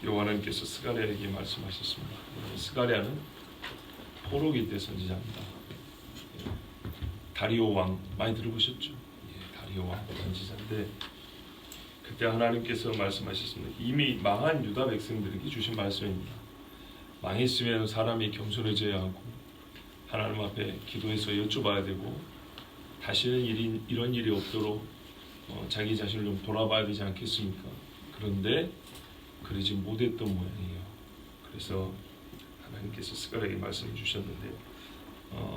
여호와님께서 스가랴에게 말씀하셨습니다. 스가랴는 포로기 때 선지자입니다. 다리오 왕 많이 들어보셨죠? 다리오 왕 선지자인데 그때 하나님께서 말씀하셨습니다. 이미 망한 유다 백성들에게 주신 말씀입니다. 망했으면 사람이 겸손해져야 하고 하나님 앞에 기도해서 여쭤봐야 되고 다시는 이런 일이 없도록 자기 자신을 좀 돌아봐야 되지 않겠습니까? 그런데 그러지 못했던 모양이에요. 그래서 하나님께서 스가랴에게 말씀을 주셨는데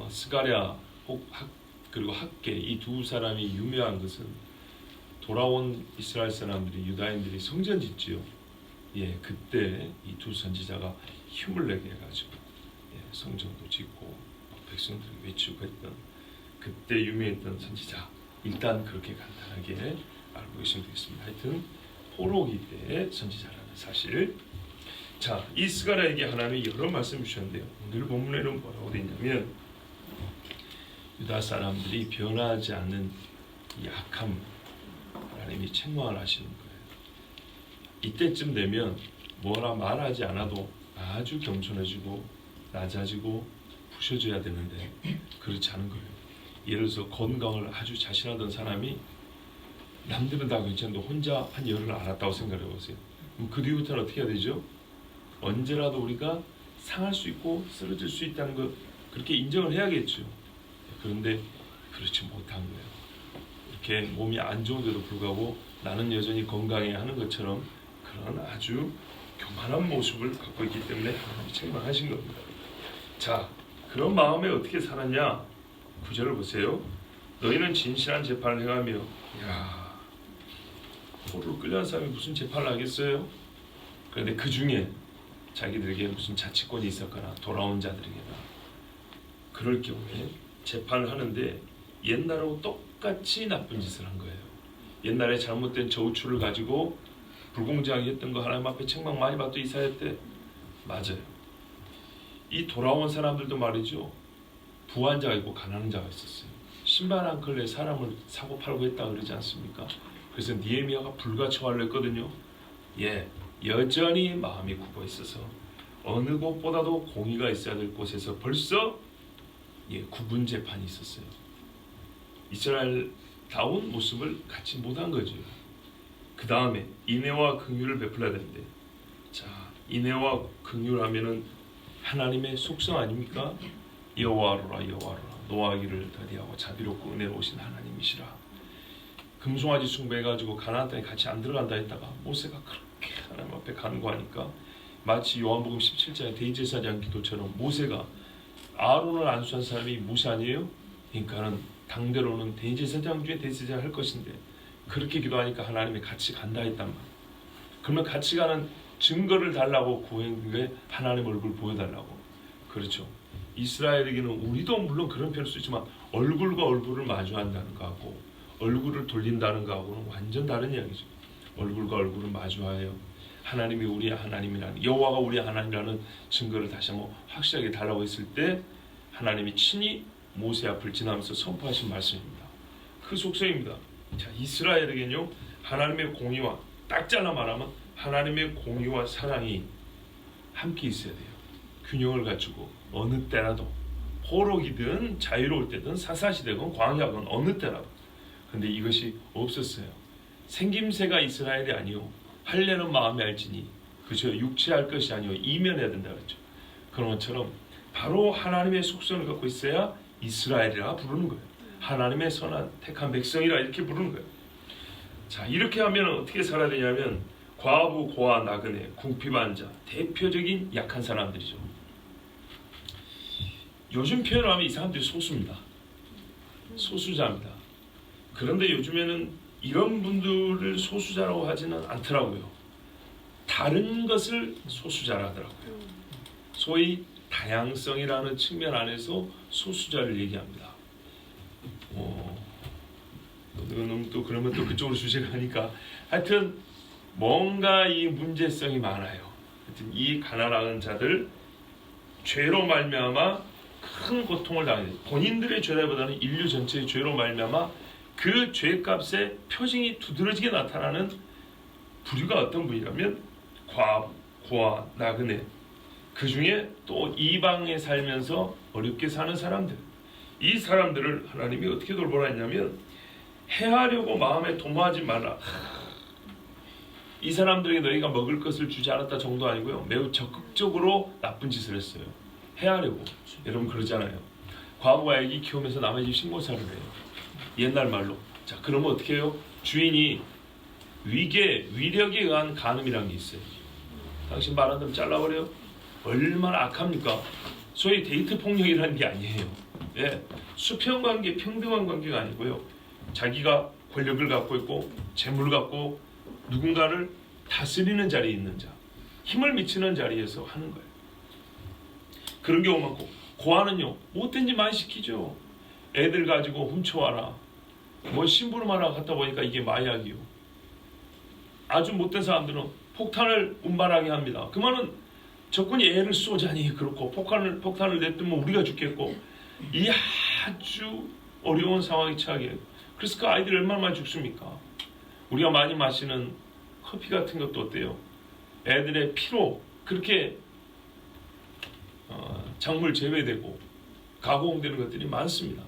스가랴 그리고 학개 이 두 사람이 유명한 것은 돌아온 이스라엘 사람들이 유다인들이 성전 짓지요. 그때 이 두 선지자가 힘을 내게 해가지고 성전도 짓고 백성들이 외치고 했던 그때 유명했던 선지자. 일단 그렇게 간단하게 알고 계시면 되겠습니다. 하여튼 포로기 때의 선지자라는 사실. 자, 이 스가랴에게 하나님이 여러 말씀을 주셨는데요. 오늘 본문에는 뭐라고 되어 있냐면 유다 사람들이 변하지 않는 이 악함 하나님이 책망을 하시는 거예요. 이때쯤 되면 뭐라 말하지 않아도 아주 겸손해지고 낮아지고 부셔져야 되는데 그렇지 않은 거예요. 예를 들어서 건강을 아주 자신하던 사람이 남들은 다 괜찮은데 혼자 한 열을 앓았다고 생각해 보세요. 그럼 그 뒤부터는 어떻게 해야 되죠? 언제라도 우리가 상할 수 있고 쓰러질 수 있다는 것 그렇게 인정을 해야겠죠. 그런데 그렇지 못한 거예요. 이렇게 몸이 안 좋은데도 불구하고 나는 여전히 건강해 하는 것처럼 그런 아주 교만한 모습을 갖고 있기 때문에 하나님이 책망하신 겁니다. 자, 그런 마음에 어떻게 살았냐? 9절을 보세요. 너희는 진실한 재판을 해가며 포로로 끌려간 사람이 무슨 재판을 하겠어요? 그런데 그 중에 자기들에게 무슨 자치권이 있었거나 돌아온 자들에게나 그럴 경우에 재판을 하는데 옛날하고 똑같이 나쁜 짓을 한 거예요. 옛날에 잘못된 저우추를 가지고 불공정하게 했던 거 하나님 앞에 책망 많이 받던 이사야 때 맞아요. 이 돌아온 사람들도 말이죠. 부한 자가 있고 가난한 자가 있었어요. 신발 한 켤레 사람을 사고 팔고 했다 그러지 않습니까? 그래서 느헤미야가 불가처하려 했거든요. 여전히 마음이 굽어 있어서 어느 곳보다도 공의가 있어야 될 곳에서 벌써 구분 재판이 있었어요. 이스라엘다운 모습을 갖지 못한 거죠. 그 다음에 인애와 긍휼을 베풀어야 되는데, 자, 인애와 긍휼하면은 하나님의 속성 아닙니까? 여호와로라 노하기를 더디하고 자비롭고 은혜로우신 하나님이시라. 금송아지 숭배해가지고 가나안 땅에 같이 안 들어간다 했다가 모세가 그렇게 하나님 앞에 간구하니까 마치 요한복음 17장의 대제사장 기도처럼 모세가 아론을 안수한 사람이 모세 아니에요? 그러니까는 당대로는 대제사장 중에 대제사장 할 것인데 그렇게 기도하니까 하나님이 같이 간다 했단 말이에요. 그러면 같이 가는 증거를 달라고 구한 게 하나님 얼굴 보여달라고. 그렇죠. 이스라엘에게는 우리도 물론 그런 편일 수 있지만 얼굴과 얼굴을 마주한다는 거하고 얼굴을 돌린다는 거하고는 완전 다른 이야기죠. 얼굴과 얼굴을 마주하여 하나님이 우리의 하나님이라는, 여호와가 우리의 하나님이라는 증거를 다시 한번 확실하게 달라고 했을 때 하나님이 친히 모세 앞을 지나면서 선포하신 말씀입니다. 그 속성입니다. 자, 이스라엘에게는요 하나님의 공의와, 딱 잘라 말하면 하나님의 공의와 사랑이 함께 있어야 돼요. 균형을 갖추고 어느 때라도 포로기든 자유로울 때든 사사시대건 광야건 어느 때라도. 근데 이것이 없었어요. 생김새가 이스라엘이 아니요 할례는 마음에 알지니 그저 육체할 것이 아니요 이면해야 된다 그랬죠. 그런 것처럼 바로 하나님의 속성을 갖고 있어야 이스라엘이라 부르는 거예요. 하나님의 선한 택한 백성이라 이렇게 부르는 거예요. 자, 이렇게 하면 어떻게 살아야 되냐면 과부, 고아, 나그네, 궁핍한 자, 대표적인 약한 사람들이죠. 요즘 표현을 하면 이 사람들이 소수입니다. 소수자입니다. 그런데 요즘에는 이런 분들을 소수자라고 하지는 않더라고요. 다른 것을 소수자라 하더라고요. 소위 다양성이라는 측면 안에서 소수자를 얘기합니다. 또 그러면 또 그쪽으로 주제가 하니까 하여튼 뭔가 이 문제성이 많아요. 하여튼 이 가난한 자들 죄로 말미암아 큰 고통을 당해요. 본인들의 죄라보다는 인류 전체의 죄로 말미암아 그 죄값의 표징이 두드러지게 나타나는 부류가 어떤 부류라면 과부, 구와 나그네, 그 중에 또 이방에 살면서 어렵게 사는 사람들, 이 사람들을 하나님이 어떻게 돌보라 했냐면 해하려고 마음에 도모하지 말라. 이 사람들에게 너희가 먹을 것을 주지 않았다 정도 아니고요, 매우 적극적으로 나쁜 짓을 했어요. 해하려고. 여러분 그러잖아요. 과부가 애기 키우면서 남의 집 신고사를 해요. 옛날 말로. 자, 그러면 어떻게 해요? 주인이 위력에 의한 간음이라는 게 있어요. 당신 말 안 들으면 잘라버려요. 얼마나 악합니까? 소위 데이트 폭력이라는 게 아니에요. 예, 수평 관계, 평등한 관계가 아니고요, 자기가 권력을 갖고 있고 재물을 갖고 누군가를 다스리는 자리에 있는 자, 힘을 미치는 자리에서 하는 거예요. 그런 경우 많고, 고아는요 못된 짓 많이 시키죠. 애들 가지고 훔쳐와라, 뭐 심부름하러 갔다 보니까 이게 마약이요. 아주 못된 사람들은 폭탄을 운반하게 합니다. 그 말은 적군이 애를 쏘자니 그렇고 폭탄을 냈으면 우리가 죽겠고, 이 아주 어려운 상황에 처하게 해요. 그래서 그 아이들이 얼마나 많이 죽습니까? 우리가 많이 마시는 커피 같은 것도 어때요? 애들의 피로 그렇게 작물 재배되고 가공되는 것들이 많습니다.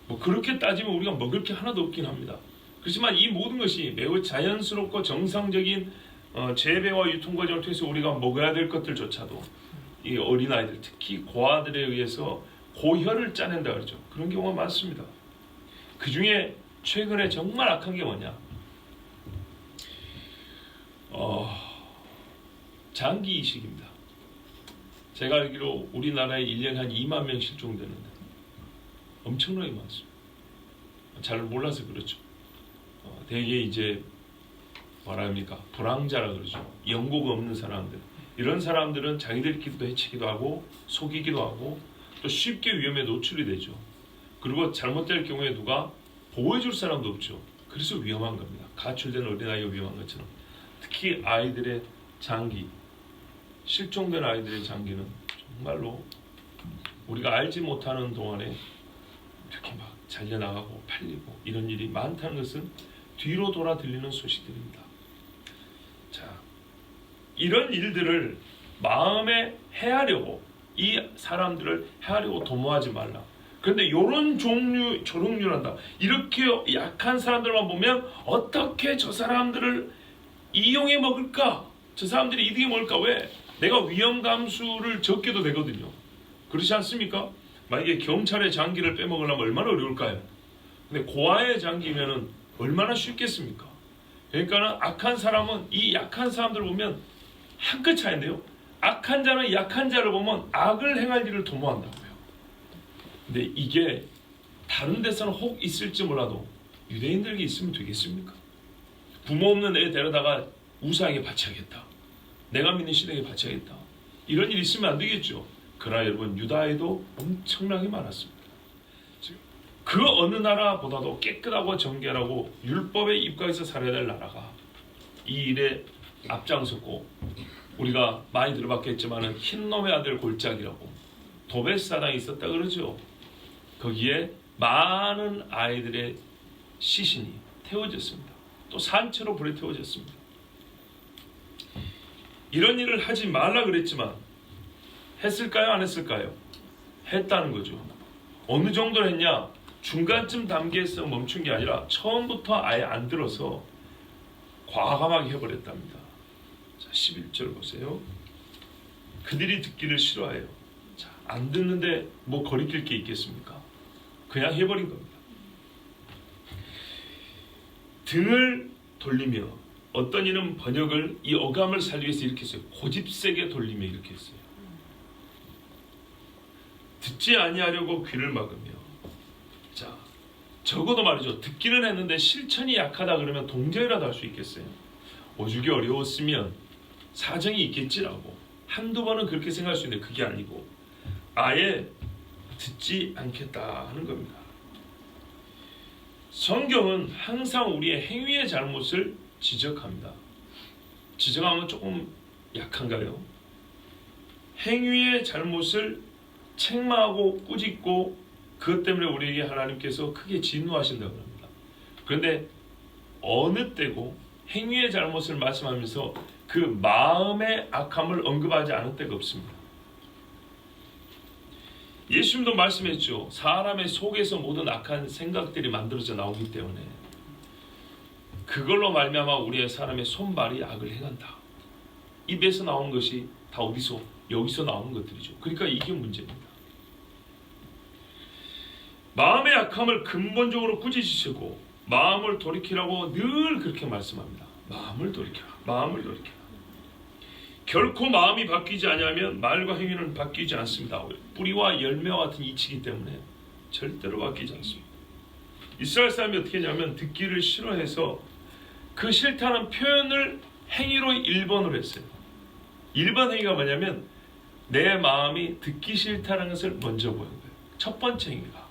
뭐 그렇게 따지면 우리가 먹을 게 하나도 없긴 합니다. 그렇지만 이 모든 것이 매우 자연스럽고 정상적인 재배와 유통 과정을 통해서 우리가 먹어야 될 것들조차도 이 어린아이들, 특히 고아들에 의해서 고혈을 짜낸다 그러죠. 그런 경우가 많습니다. 그 중에 최근에 정말 악한 게 뭐냐? 장기 이식입니다. 제가 알기로 우리나라에 1년에 한 2만 명 실종되는데 엄청나게 많습니다. 잘 몰라서 그렇죠. 대개 이제 뭐라 합니까? 불황자라 그러죠. 연고가 없는 사람들. 이런 사람들은 자기들끼리도 해치기도 하고 속이기도 하고 또 쉽게 위험에 노출이 되죠. 그리고 잘못될 경우에 누가 보호해줄 사람도 없죠. 그래서 위험한 겁니다. 가출된 어린아이가 위험한 것처럼. 특히 아이들의 장기, 실종된 아이들의 장기는 정말로 우리가 알지 못하는 동안에 이렇게 막 잘려나가고 팔리고 이런 일이 많다는 것은 뒤로 돌아 들리는 소식들입니다. 자, 이런 일들을 마음에 해하려고, 이 사람들을 해하려고 도모하지 말라. 그런데 이런 조롱률한다. 이렇게 약한 사람들만 보면 어떻게 저 사람들을 이용해 먹을까? 저 사람들이 이득에 먹을까? 왜? 내가 위험 감수를 적게도 되거든요. 그렇지 않습니까? 만약에 경찰의 장기를 빼먹으려면 얼마나 어려울까요? 근데 고아의 장기면은 얼마나 쉽겠습니까? 그러니까 악한 사람은 이 약한 사람들을 보면 한 끗 차이인데요. 악한 자는 약한 자를 보면 악을 행할 일을 도모한다고요. 근데 이게 다른 데서는 혹 있을지 몰라도 유대인들에게 있으면 되겠습니까? 부모 없는 애 데려다가 우상에게 바쳐야겠다. 내가 믿는 신에게 바쳐야겠다. 이런 일이 있으면 안 되겠죠. 그러나 여러분, 유다에도 엄청나게 많았습니다. 그 어느 나라보다도 깨끗하고 정결하고 율법에 입각해서 살아야 될 나라가 이 일에 앞장섰고, 우리가 많이 들어봤겠지만 흰놈의 아들 골짜기라고 도벳사당이 있었다 그러죠. 거기에 많은 아이들의 시신이 태워졌습니다. 또 산채로 불에 태워졌습니다. 이런 일을 하지 말라 그랬지만 했을까요? 안 했을까요? 했다는 거죠. 어느 정도 했냐? 중간쯤 단계에서 멈춘 게 아니라 처음부터 아예 안 들어서 과감하게 해버렸답니다. 자, 11절 보세요. 그들이 듣기를 싫어해요. 자, 안 듣는데 뭐 거리낄 게 있겠습니까? 그냥 해버린 겁니다. 등을 돌리며, 어떤 이는 번역을 이 어감을 살리기 위해서 이렇게 했어요. 고집세게 돌리며 이렇게 했어요. 듣지 아니하려고 귀를 막으며. 자, 적어도 말이죠. 듣기는 했는데 실천이 약하다 그러면 동정이라도 할 수 있겠어요. 오죽이 어려웠으면 사정이 있겠지라고 한두 번은 그렇게 생각할 수 있는데 그게 아니고 아예 듣지 않겠다 하는 겁니다. 성경은 항상 우리의 행위의 잘못을 지적합니다. 지적하면 조금 약한가요? 행위의 잘못을 책망하고 꾸짖고 그것 때문에 우리에게 하나님께서 크게 진노하신다고 합니다. 그런데 어느 때고 행위의 잘못을 말씀하면서 그 마음의 악함을 언급하지 않을 데가 없습니다. 예수님도 말씀했죠. 사람의 속에서 모든 악한 생각들이 만들어져 나오기 때문에 그걸로 말미암아 우리의 사람의 손발이 악을 행한다. 입에서 나오는 것이 다 어디서? 여기서 나오는 것들이죠. 그러니까 이게 문제입니다. 마음의 악함을 근본적으로 꾸짖으시고 마음을 돌이키라고 늘 그렇게 말씀합니다. 마음을 돌이켜라. 마음을 돌이켜라. 결코 마음이 바뀌지 않으면 말과 행위는 바뀌지 않습니다. 뿌리와 열매와 같은 이치이기 때문에 절대로 바뀌지 않습니다. 이스라엘 사람이 어떻게 했냐면 듣기를 싫어해서 그 싫다는 표현을 행위로 1번으로 했어요. 1번 행위가 뭐냐면 내 마음이 듣기 싫다는 것을 먼저 보는 거예요. 첫 번째 행위가.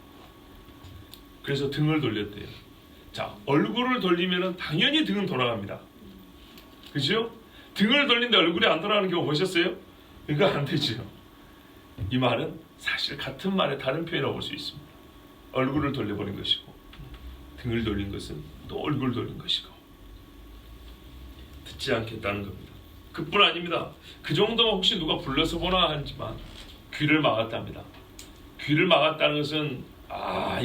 그래서 등을 돌렸대요. 자, 얼굴을 돌리면 당연히 등은 돌아갑니다. 그죠? 등을 돌리는데 얼굴이 안 돌아가는 경우 보셨어요? 이거 안 되죠. 이 말은 사실 같은 말의 다른 표현이라고 볼 수 있습니다. 얼굴을 돌려버린 것이고 등을 돌린 것은 또 얼굴을 돌린 것이고 듣지 않겠다는 겁니다. 그뿐 아닙니다. 그 정도면 혹시 누가 불러서 보나 하지만 귀를 막았답니다. 귀를 막았다는 것은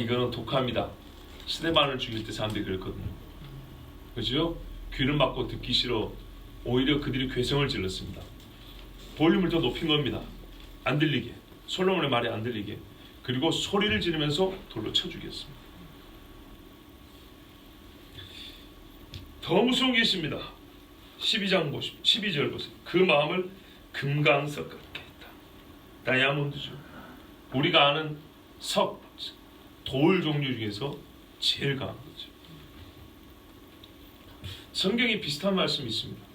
이거는 독합니다. 스데반을 죽일 때 사람들이 그랬거든요. 그죠? 귀를 막고 듣기 싫어 오히려 그들이 괴성을 질렀습니다. 볼륨을 더 높인 겁니다. 안 들리게. 솔로몬의 말이 안 들리게. 그리고 소리를 지르면서 돌로 쳐 죽였습니다. 더 무서운 게 있습니다. 12장 보십시오. 12절 보세요. 그 마음을 금강석 같게 했다. 다이아몬드죠. 우리가 아는 돌 종류 중에서 제일 강한 거죠. 성경에 비슷한 말씀이 있습니다.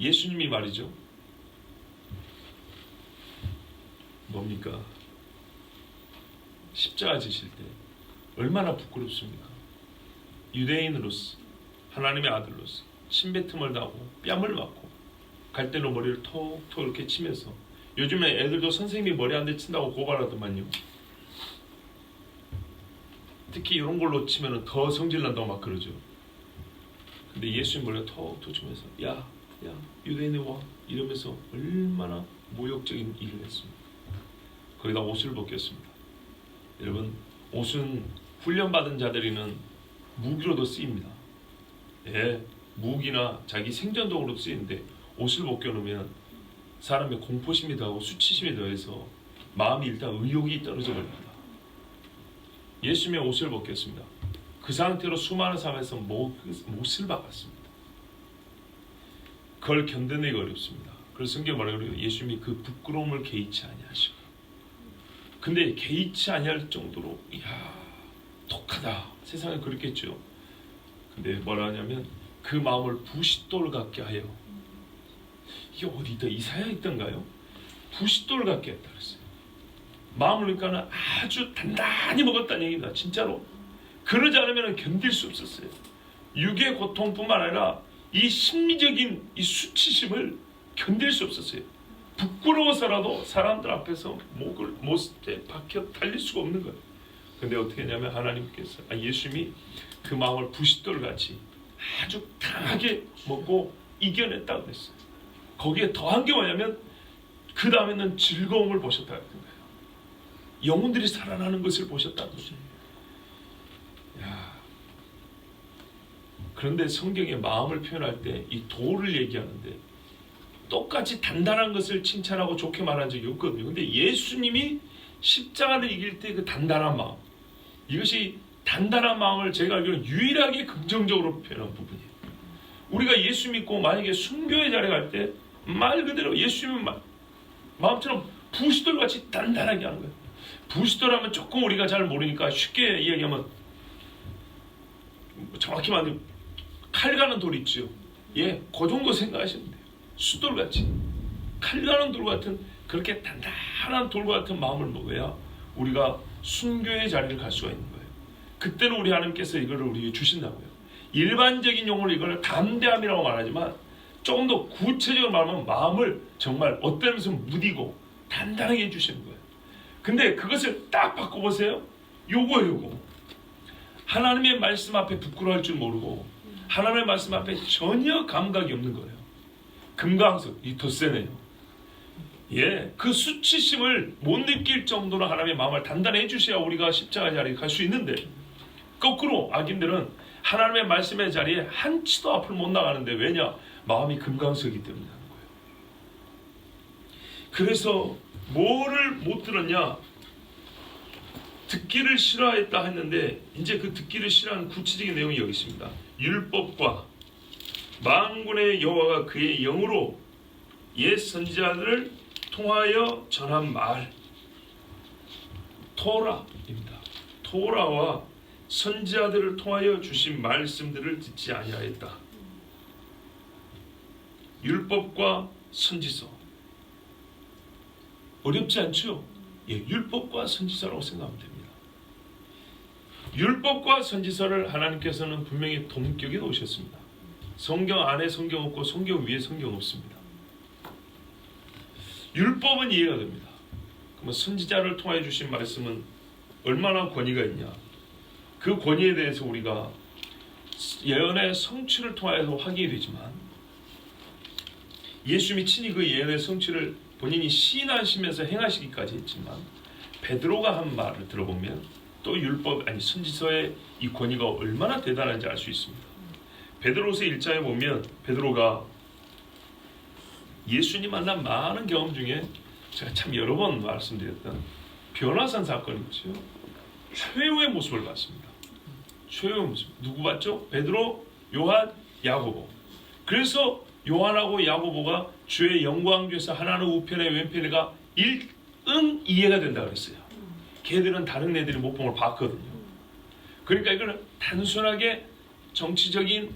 예수님이 말이죠. 뭡니까? 십자가 지실 때 얼마나 부끄럽습니까? 유대인으로서 하나님의 아들로서 침뱉음을 당하고 뺨을 맞고 갈대로 머리를 톡톡 이렇게 치면서 요즘에 애들도 선생님이 머리 한 대 친다고 고발하더만요. 특히 이런 걸로 치면 더 성질난다고 막 그러죠. 근데 예수님 머리를 톡톡 치면서 야 유대인의 왕 이러면서 얼마나 모욕적인 일을 했습니다. 거기다 옷을 벗겼습니다. 여러분, 옷은 훈련받은 자들이는 무기로도 쓰입니다. 무기나 자기 생존도구로 쓰이는데 옷을 벗겨놓으면 사람의 공포심이 더하고 수치심이 더해서 마음이 일단 의욕이 떨어져 버립니다. 예수님의 옷을 벗겼습니다. 그 상태로 수많은 사람에서 못을 박았습니다. 그걸 견뎌내기 어렵습니다. 그래서 성경 뭐라고 그래요? 예수님이 그 부끄러움을 개의치 아니하시고. 근데 개의치 아니할 정도로 독하다. 세상에 그렇겠죠. 근데 뭐라 하냐면 그 마음을 부싯돌 같게 하여. 이게 어디다 이사야에 있던가요? 부싯돌 같게 했다 그랬어요. 마음을 그러니까 아주 단단히 먹었다는 얘기입니다. 진짜로. 그러지 않으면 견딜 수 없었어요. 육의 고통뿐만 아니라 이 심리적인 이 수치심을 견딜 수 없었어요. 부끄러워서라도 사람들 앞에서 못에 박혀 달릴 수가 없는 거예요. 근데 어떻게 했냐면 하나님께서 예수님이 그 마음을 부싯돌 같이 아주 강하게 먹고 이겨냈다고 했어요. 거기에 더한 게 뭐냐면 그 다음에는 즐거움을 보셨다는 거예요. 영혼들이 살아나는 것을 보셨다는 거죠. 그런데 성경에 마음을 표현할 때 이 돌을 얘기하는데 똑같이 단단한 것을 칭찬하고 좋게 말한 적이 없거든요. 근데 예수님이 십자가를 이길 때 그 단단한 마음, 이것이 단단한 마음을 제가 알기로는 유일하게 긍정적으로 표현한 부분이에요. 우리가 예수 믿고 만약에 순교의 자리에 갈 때 말 그대로 예수님은 마음처럼 부싯돌같이 단단하게 하는 거예요. 부싯돌 하면 조금 우리가 잘 모르니까 쉽게 이야기하면 정확히 말하면 칼 가는 돌 있죠. 그 정도 생각하시면 돼요. 숫돌같이 칼 가는 돌 같은 그렇게 단단한 돌 같은 마음을 먹어야 우리가 순교의 자리를 갈 수가 있는 거예요. 그때는 우리 하나님께서 이거를 우리에게 주신다고요. 일반적인 용어로 이걸 담대함이라고 말하지만 조금 더 구체적으로 말하면 마음을 정말 어떤 면에서 무디고 단단하게 해주시는 거예요. 근데 그것을 딱 바꿔보세요. 요거 하나님의 말씀 앞에 부끄러워할 줄 모르고 하나님의 말씀 앞에 전혀 감각이 없는 거예요. 금강석, 이 더 세네요. 예, 그 수치심을 못 느낄 정도로 하나님의 마음을 단단히 해주셔야 우리가 십자가 자리에 갈 수 있는데, 거꾸로 악인들은 하나님의 말씀의 자리에 한치도 앞을 못 나가는데, 왜냐? 마음이 금강석이기 때문에 하는 거예요. 그래서 뭐를 못 들었냐? 듣기를 싫어했다 했는데, 이제 그 듣기를 싫어하는 구체적인 내용이 여기 있습니다. 율법과 만군의 여호와가 그의 영으로 옛 선지자들을 통하여 전한 말, 토라입니다. 토라와 선지자들을 통하여 주신 말씀들을 듣지 아니하였다. 율법과 선지서, 어렵지 않죠? 예, 율법과 선지서라고 생각하면 됩니다. 율법과 선지서를 하나님께서는 분명히 동격에 놓으셨습니다. 성경 안에 성경 없고 성경 위에 성경 없습니다. 율법은 이해가 됩니다. 그러면 선지자를 통해 주신 말씀은 얼마나 권위가 있냐? 그 권위에 대해서 우리가 예언의 성취를 통해서 확인이 되지만, 예수님이 친히 그 예언의 성취를 본인이 시인하시면서 행하시기까지 했지만, 베드로가 한 말을 들어보면 또 율법 아니 선지서의 이 권위가 얼마나 대단한지 알 수 있습니다. 베드로서 1장에 보면 베드로가 예수님 만난 많은 경험 중에 제가 참 여러 번 말씀드렸던 변화산 사건이 있죠. 최후의 모습을 봤습니다. 최후의 모습. 누구 봤죠? 베드로, 요한, 야고보. 그래서 요한하고 야고보가 주의 영광 중에서 하나는 우편에 왼편에가 이해가 된다 그랬어요. 걔들은 다른 애들이 못 본 걸 봤거든요. 그러니까 이거는 단순하게 정치적인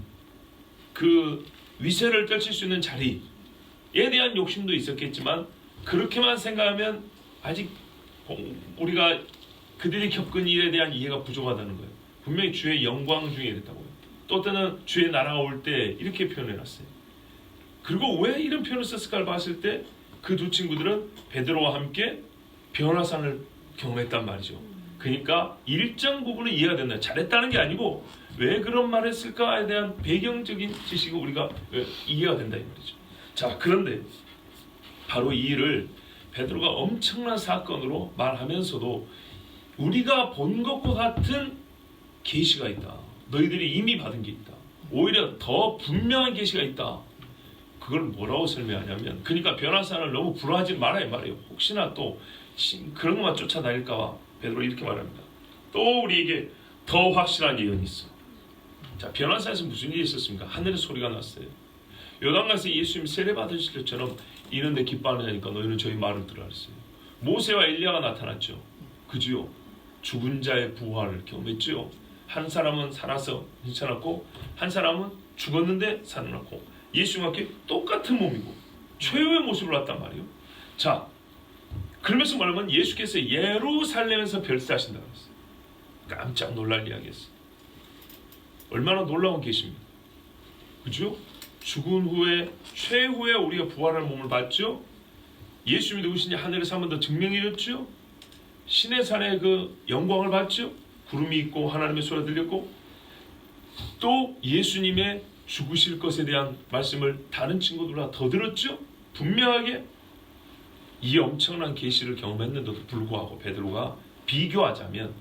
그 위세를 떨칠 수 있는 자리에 대한 욕심도 있었겠지만, 그렇게만 생각하면 아직 우리가 그들이 겪은 일에 대한 이해가 부족하다는 거예요. 분명히 주의 영광 중에 이랬다고요. 또 어떤 주의 나라가 올 때 이렇게 표현해놨어요. 그리고 왜 이런 표현을 썼을까를 봤을 때 그 두 친구들은 베드로와 함께 변화산을 경험했단 말이죠. 그러니까 일정 부분은 이해가 된다. 잘했다는 게 아니고 왜 그런 말을 했을까에 대한 배경적인 지식을 우리가 이해가 된다 이 말이죠. 자, 그런데 바로 이 일을 베드로가 엄청난 사건으로 말하면서도 우리가 본 것과 같은 계시가 있다. 너희들이 이미 받은 게 있다. 오히려 더 분명한 계시가 있다. 그걸 뭐라고 설명하냐면, 그러니까 변화산을 너무 불화하지 말아야 말이에요. 혹시나 또 그런 것만 쫓아다닐까 봐 베드로 이렇게 말합니다. 또 우리에게 더 확실한 예언이 있어. 자, 변화산에서 무슨 일이 있었습니까? 하늘의 소리가 났어요. 요단강에서 예수님이 세례 받으실 때처럼 이런데 기뻐하느냐니까 너희는 저희 말을 들으라 했어요. 모세와 엘리야가 나타났죠. 그지요? 죽은 자의 부활을 경험했죠. 한 사람은 살아서 괜찮았고 한 사람은 죽었는데 살아났고, 예수님과 함께 똑같은 몸이고 최후의 모습으로 왔단 말이에요. 자, 그러면서 말하면 예수께서 예루살렘에서 별세하신다고 했어요. 깜짝 놀랄 이야기였어요. 얼마나 놀라운 계시입니까? 그죠? 죽은 후에 최후에 우리가 부활할 몸을 봤죠. 예수님이 누구신지 하늘에서 한 번 더 증명해줬죠. 신의 산에 그 영광을 봤죠. 구름이 있고 하나님의 소리가 들렸고, 또 예수님의 죽으실 것에 대한 말씀을 다른 친구들과 더 들었죠. 분명하게 이 엄청난 계시를 경험했는데도 불구하고 베드로가 비교하자면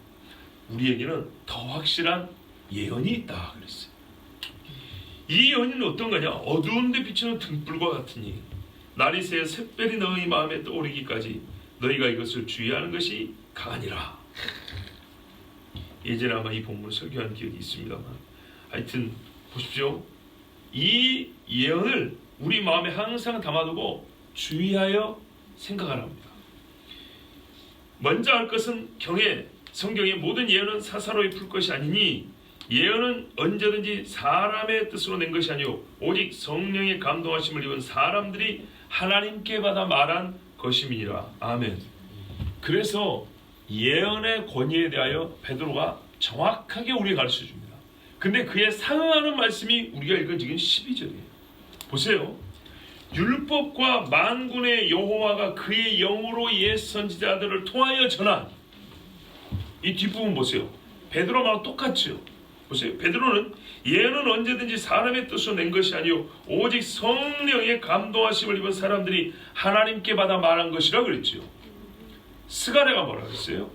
우리에게는 더 확실한 예언이 있다 그랬어요. 이 예언은 어떤 거냐? 어두운 데 비치는 등불과 같으니 날이 새어 샛별이 너희 마음에 떠오르기까지 너희가 이것을 주의하는 것이 강하니라. 예전에 아마 이 본문을 설교한 기억이 있습니다만, 하여튼 보십시오. 이 예언을 우리 마음에 항상 담아두고 주의하여 생각하라 합니다. 먼저 할 것은 경외. 성경의 모든 예언은 사사로이 풀 것이 아니니 예언은 언제든지 사람의 뜻으로 낸 것이 아니오 오직 성령의 감동하심을 입은 사람들이 하나님께 받아 말한 것임이니라. 아멘. 그래서 예언의 권위에 대하여 베드로가 정확하게 우리에게 가르쳐줍니다. 근데 그에 상응하는 말씀이 우리가 읽은 지금 12절이에요. 보세요. 율법과 만군의 여호와가 그의 영으로 옛 선지자들을 통하여 전한, 이 뒷부분 보세요. 베드로만 똑같죠. 보세요. 베드로는 예언은 언제든지 사람의 뜻으로 낸 것이 아니요 오직 성령의 감동하심을 입은 사람들이 하나님께 받아 말한 것이라 그랬지요. 스가랴가 뭐라 그랬어요?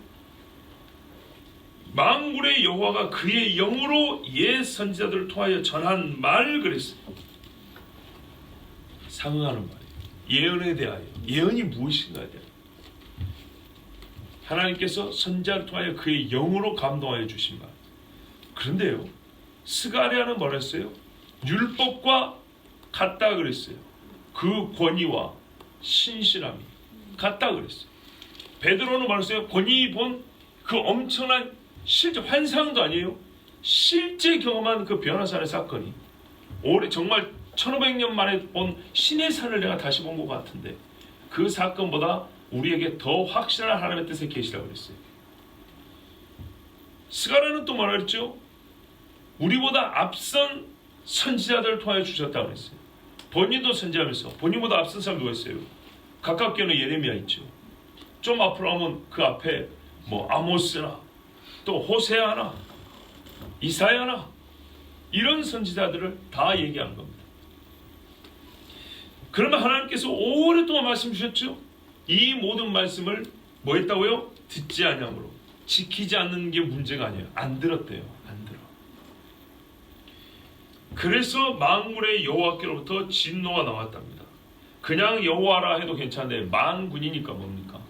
만군의 여호와가 그의 영으로 옛 선지자들을 통하여 전한 말 그랬어요. 상응하는 말이에요. 예언에 대하여. 예언이 무엇인가에 대하여. 하나님께서 선지자를 통하여 그의 영으로 감동하여 주신 말. 그런데요, 스가랴는 뭐라 했어요? 율법과 같다 그랬어요. 그 권위와 신실함이 같다 그랬어요. 베드로는 뭐라 했어요? 본인이 본 그 엄청난 실제 환상도 아니에요. 실제 경험한 그 변화산의 사건이 올해 정말 1500년 만에 본 신의 산을 내가 다시 본 것 같은데 그 사건보다 우리에게 더 확실한 하나님의 뜻의 계시라고 그랬어요. 스가랴는 또 뭐라 그랬죠? 우리보다 앞선 선지자들을 통하여 주셨다고 그랬어요. 본인도 선지하면서 본인보다 앞선 사람 누가 있어요? 가깝게는 예레미야 있죠. 좀 앞으로 하면 그 앞에 뭐 아모스나 또 호세아나 이사야나 이런 선지자들을 다 얘기하는 겁니다. 그러면 하나님께서 오랫동안 말씀 주셨죠. 이 모든 말씀을 뭐 했다고요? 듣지 아니함으로 지키지 않는 게 문제가 아니에요. 안 들었대요. 안 들어. 그래서 만군의 여호와께로부터 진노가 나왔답니다. 그냥 여호와라 해도 괜찮은데 만군이니까 뭡니까?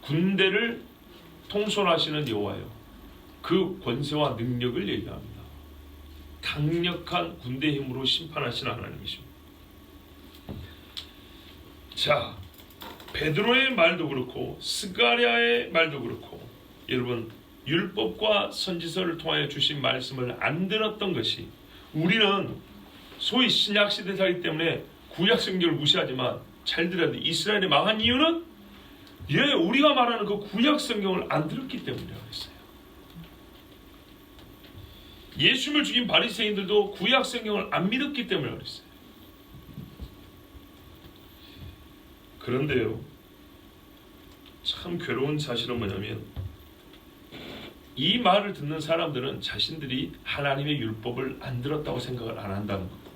군대를 통솔하시는 여호와요. 그 권세와 능력을 얘기합니다. 강력한 군대 힘으로 심판하시는 하나님이십니다. 자, 베드로의 말도 그렇고 스가랴의 말도 그렇고 여러분 율법과 선지서를 통하여 주신 말씀을 안 들었던 것이 우리는 소위 신약시대 살기 때문에 구약성경을 무시하지만 잘 들어야 돼. 이스라엘이 망한 이유는 우리가 말하는 그 구약성경을 안 들었기 때문이라고 했어요. 예수님을 죽인 바리새인들도 구약성경을 안 믿었기 때문에 그랬어요. 그런데요, 참 괴로운 사실은 뭐냐면 이 말을 듣는 사람들은 자신들이 하나님의 율법을 안 들었다고 생각을 안 한다는 겁니다.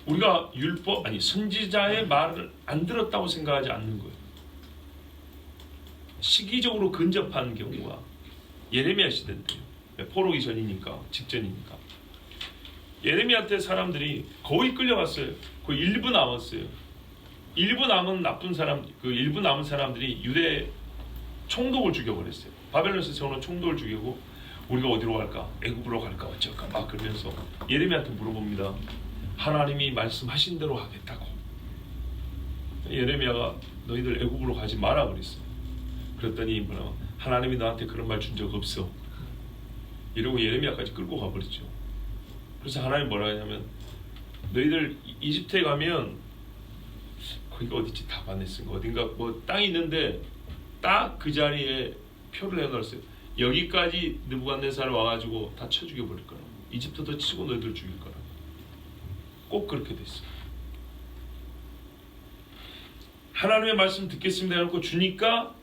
우리가 선지자의 말을 안 들었다고 생각하지 않는 거예요. 시기적으로 근접한 경우가 예레미야 시대인데요. 포로기 전이니까 직전이니까 예레미야 때 사람들이 거의 끌려갔어요. 거의 일부 남았어요. 일부 남은 나쁜 사람, 그 일부 남은 사람들이 유대 총독을 죽여버렸어요. 바벨론에서 세우는 총독을 죽이고 우리가 어디로 갈까? 애굽으로 갈까? 어쩔까? 막 그러면서 예레미야한테 물어봅니다. 하나님이 말씀하신 대로 하겠다고. 예레미야가 너희들 애굽으로 가지 마라 그랬어요. 그랬더니 하나님이 너한테 그런 말 준 적 없어. 이러고 예레미야까지 끌고 가버렸죠. 그래서 하나님 뭐라 하냐면 너희들 이집트에 가면 거기가 어디지 다 반했으니까 어딘가 뭐 땅이 있는데 딱 그 자리에 표를 해놨어요. 여기까지 느부갓네살 와가지고 다 쳐 죽여버릴 거라고. 이집트도 치고 너희들 죽일 거라고. 꼭 그렇게 됐어요. 하나님의 말씀 듣겠습니다 해놓고 주니까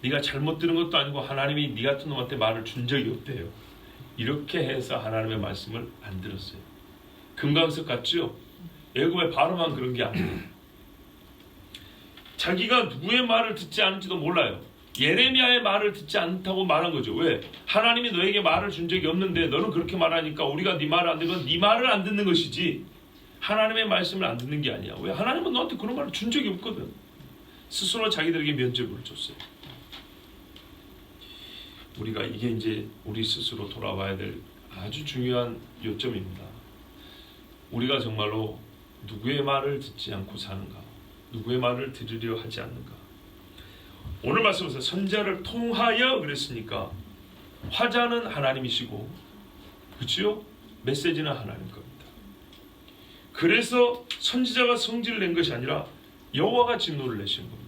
네가 잘못 들은 것도 아니고 하나님이 네 같은 놈한테 말을 준 적이 없대요. 이렇게 해서 하나님의 말씀을 안 들었어요. 금강석 같죠? 애굽의 바로만 그런 게 아니에요. 자기가 누구의 말을 듣지 않은지도 몰라요. 예레미야의 말을 듣지 않다고 말한 거죠. 왜? 하나님이 너에게 말을 준 적이 없는데 너는 그렇게 말하니까 우리가 네 말을 안 듣는 건 네 말을 안 듣는 것이지 하나님의 말씀을 안 듣는 게 아니야. 왜? 하나님은 너한테 그런 말을 준 적이 없거든. 스스로 자기들에게 면죄부를 줬어요. 우리가 이게 이제 우리 스스로 돌아봐야 될 아주 중요한 요점입니다. 우리가 정말로 누구의 말을 듣지 않고 사는가? 누구의 말을 들으려 하지 않는가? 오늘 말씀에서 선지자를 통하여 그랬으니까 화자는 하나님이시고 그렇죠? 메시지는 하나님 겁니다. 그래서 선지자가 성질을 낸 것이 아니라 여호와가 진노를 내시는 겁니다.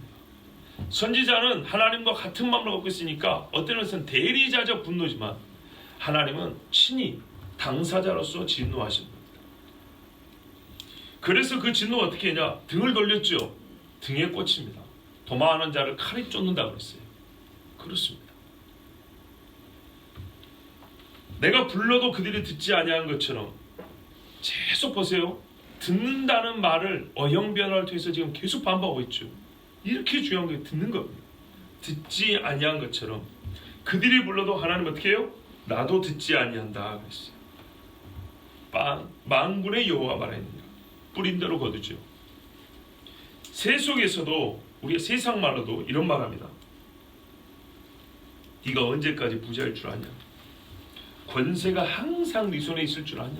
선지자는 하나님과 같은 마음을 갖고 있으니까 어떤 면에서는 대리자적 분노지만 하나님은 친히 당사자로서 진노하신 겁니다. 그래서 그 진노가 어떻게 했냐? 등을 돌렸죠. 등에 꽂힙니다. 도망하는 자를 칼이 쫓는다고 그랬어요. 그렇습니다. 내가 불러도 그들이 듣지 아니한 것처럼 계속 보세요. 듣는다는 말을 어형 변화를 통해서 지금 계속 반복하고 있죠. 이렇게 중요한 게 듣는 겁니다. 듣지 아니한 것처럼 그들이 불러도 하나님 어떻게 해요? 나도 듣지 아니한다 그랬어요. 만군의 여호와 말하니라. 뿌린 대로 거두죠. 세속에서도 우리가 세상 말로도 이런 말합니다. 네가 언제까지 부자일 줄 아냐? 권세가 항상 네 손에 있을 줄 아냐?